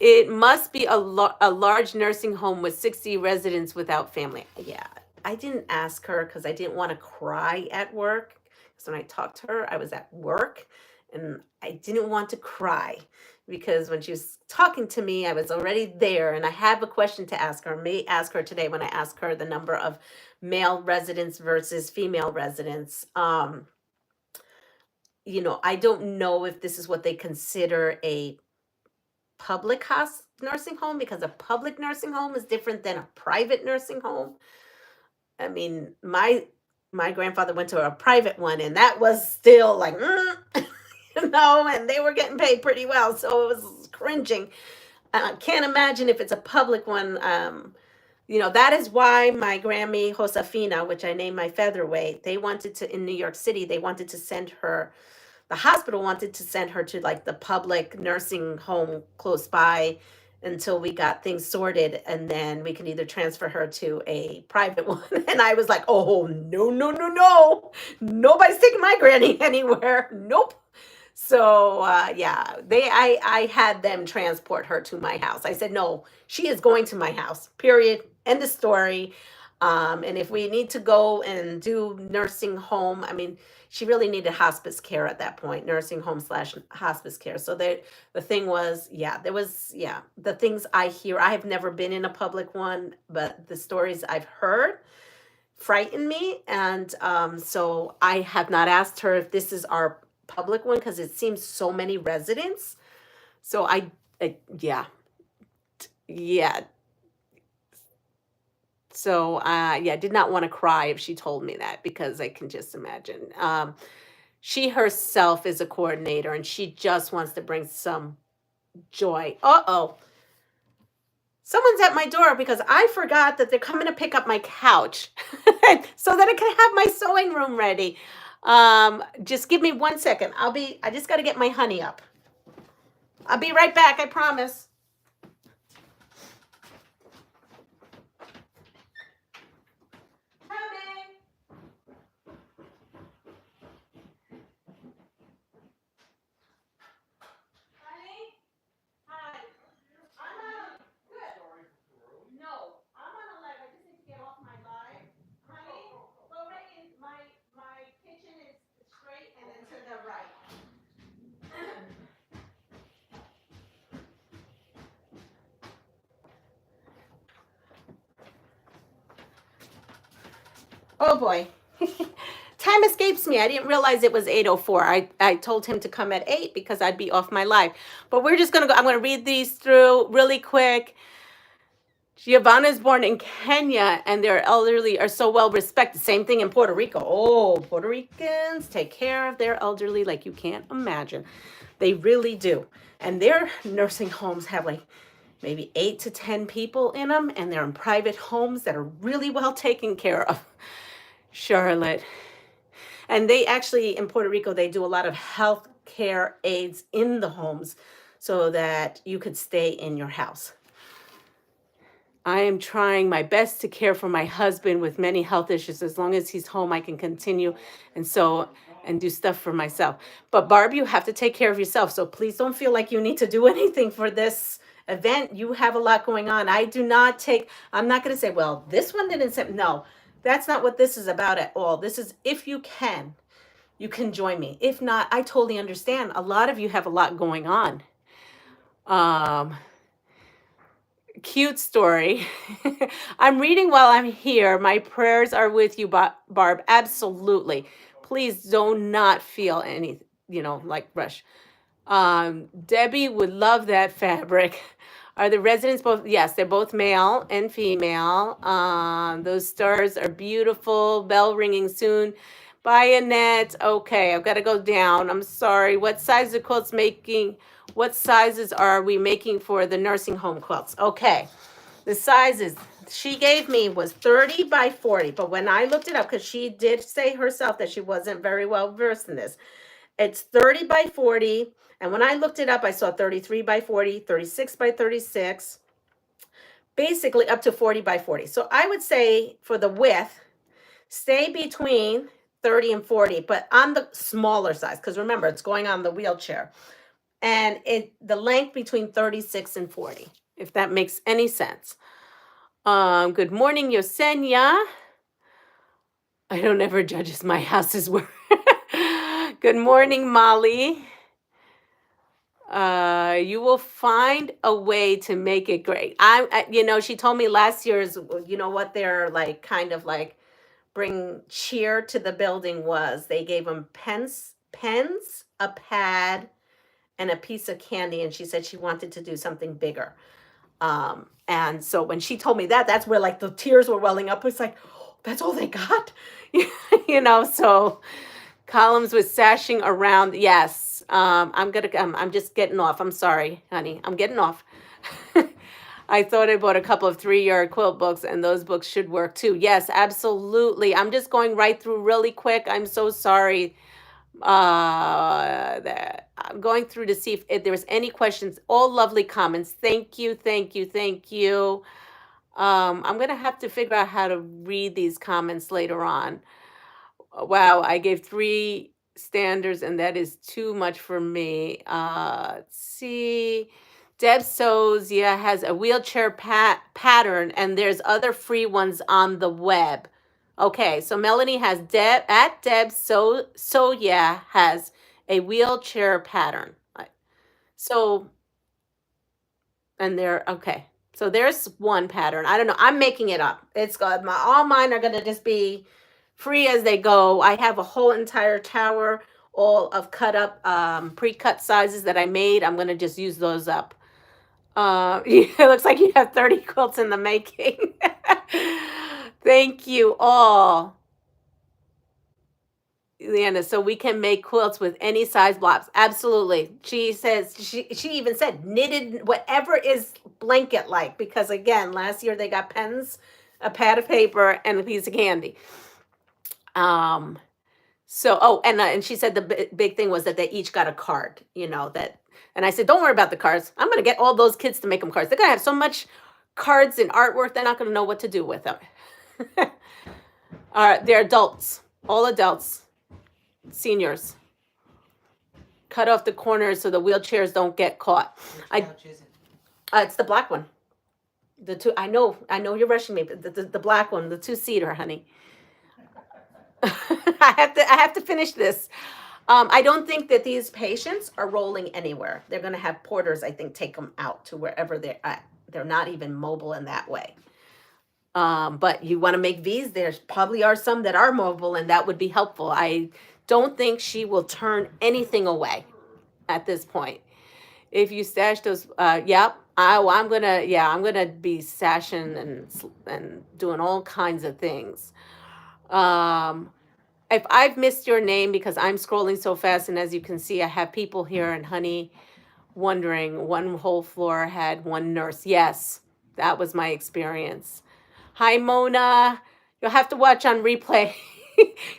It must be a large nursing home with 60 residents without family. Yeah, I didn't ask her because I didn't want to cry at work. Because when I talked to her, I was at work and I didn't want to cry because when she was talking to me, I was already there and I have a question to ask her. I may ask her today when I ask her the number of male residents versus female residents. I don't know if this is what they consider a public nursing home, because a public nursing home is different than a private nursing home. I mean, my grandfather went to a private one and that was still like, and they were getting paid pretty well. So it was cringing. I can't imagine if it's a public one. That is why my Grammy Josefina, which I named my featherweight, they wanted to, in New York City, they wanted to send her, the hospital wanted to send her to like the public nursing home close by until we got things sorted, and then we can either transfer her to a private one. And I was like, oh, no, no, no, no. Nobody's taking my granny anywhere. Nope. So I had them transport her to my house. I said, no, she is going to my house, period. End of story. And if we need to go and do nursing home, I mean, she really needed hospice care at that point, nursing home / hospice care. So the thing was, the things I hear, I have never been in a public one, but the stories I've heard frighten me. And so I have not asked her if this is our public one because it seems so many residents. So So, did not want to cry if she told me that because I can just imagine. She herself is a coordinator and she just wants to bring some joy. Uh-oh. Someone's at my door because I forgot that they're coming to pick up my couch so that I can have my sewing room ready. Just give me 1 second. I just got to get my honey up. I'll be right back, I promise. Coming. Honey? Hi. Good. No, I'm on a live. I just need to get off my live. Honey, go right in. My kitchen is straight and then to the right. Oh boy. Time escapes me. I didn't realize it was 8:04. I told him to come at 8 because I'd be off my live. But we're just going to go. I'm going to read these through really quick. Giovanna is born in Kenya and their elderly are so well respected. Same thing in Puerto Rico. Oh, Puerto Ricans take care of their elderly like you can't imagine. They really do. And their nursing homes have like maybe 8 to 10 people in them, and they're in private homes that are really well taken care of. Charlotte. And they actually, in Puerto Rico, they do a lot of health care aids in the homes so that you could stay in your house. I am trying my best to care for my husband with many health issues. As long as he's home, I can continue and do stuff for myself. But Barb, you have to take care of yourself. So please don't feel like you need to do anything for this event. You have a lot going on. I'm not going to say, well, this one didn't say, no, that's not what this is about at all. This is, if you can join me. If not, I totally understand. A lot of you have a lot going on. Cute story. I'm reading while I'm here. My prayers are with you, Barb. Absolutely. Please do not feel any, like rush. Debbie would love that fabric. Are the residents both? Yes, they're both male and female. Those stars are beautiful. Bell ringing soon. Bye, Annette. Okay, I've got to go down. I'm sorry. What size of quilts making? What sizes are we making for the nursing home quilts? Okay, the sizes she gave me was 30 by 40. But when I looked it up, because she did say herself that she wasn't very well versed in this, it's 30 by 40. And when I looked it up, I saw 33 by 40, 36 by 36, basically up to 40 by 40. So I would say for the width, stay between 30 and 40, but on the smaller size, because remember, it's going on the wheelchair. And the length between 36 and 40, if that makes any sense. Good morning, Yosenia. I don't ever judge my house's work. Good morning, Molly. You will find a way to make it great. She told me last year's, what they're like, kind of like bring cheer to the building was they gave them pens, a pad, and a piece of candy, and she said she wanted to do something bigger. And so when she told me that, that's where like the tears were welling up. It's like, oh, that's all they got, so columns with sashing around. Yes. I'm just getting off. I'm sorry, honey. I'm getting off. I thought I bought a couple of 3-yard quilt books, and those books should work too. Yes, absolutely. I'm just going right through really quick. I'm so sorry. That I'm going through to see if there's any questions. All lovely comments. Thank you. I'm gonna have to figure out how to read these comments later on. Wow, I gave 3 standards, and that is too much for me. Let's see. Deb Sews, has a wheelchair pattern, and there's other free ones on the web. Okay, so Melanie has Deb has a wheelchair pattern. So, and okay. So there's one pattern. I don't know. I'm making it up. It's good. All mine are gonna just be free as they go. I have a whole entire tower, all of cut up, pre-cut sizes that I made. I'm gonna just use those up. It looks like you have 30 quilts in the making. Thank you all. Leanna, so we can make quilts with any size blocks. Absolutely. She says, she even said knitted, whatever is blanket like, because again, last year they got pens, a pad of paper, and a piece of candy. So, oh, and she said the big thing was that they each got a card, that, and I said, don't worry about the cards. I'm going to get all those kids to make them cards. They're going to have so much cards and artwork, they're not going to know what to do with them. They're adults, all adults, seniors. Cut off the corners so the wheelchairs don't get caught. It's the black one. The two, I know you're rushing me, but the black one, the 2-seater, honey. I have to finish this. I don't think that these patients are rolling anywhere. They're going to have porters, I think, take them out to wherever they're at. They're not even mobile in that way. But you want to make V's. There probably are some that are mobile, and that would be helpful. I don't think she will turn anything away at this point. If you stash those, yep. I'm gonna be stashing and doing all kinds of things. If I've missed your name because I'm scrolling so fast, and as you can see, I have people here and honey wondering, one whole floor had one nurse. Yes, that was my experience. Hi, Mona. You'll have to watch on replay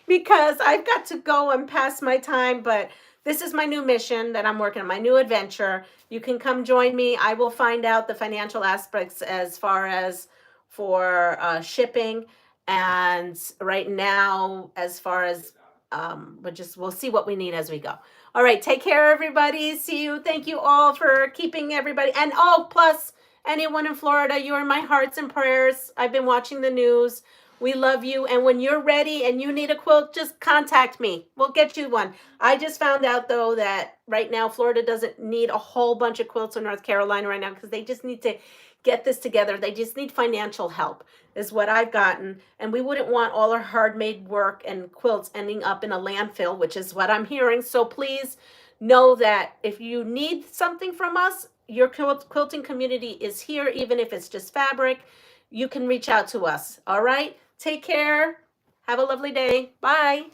because I've got to go and pass my time, but this is my new mission that I'm working on, my new adventure. You can come join me. I will find out the financial aspects as far as for shipping. And right now, as far as we'll see what we need as we go. All right, take care, everybody. See you. Thank you all for keeping everybody. And plus anyone in Florida, you are my hearts and prayers. I've been watching the news. We love you. And when you're ready and you need a quilt, just contact me. We'll get you one. I just found out, though, that right now Florida doesn't need a whole bunch of quilts in North Carolina right now because they just need to get this together. They just need financial help is what I've gotten. And we wouldn't want all our hard-made work and quilts ending up in a landfill, which is what I'm hearing. So please know that if you need something from us, your quilting community is here, even if it's just fabric. You can reach out to us. All right? Take care. Have a lovely day. Bye.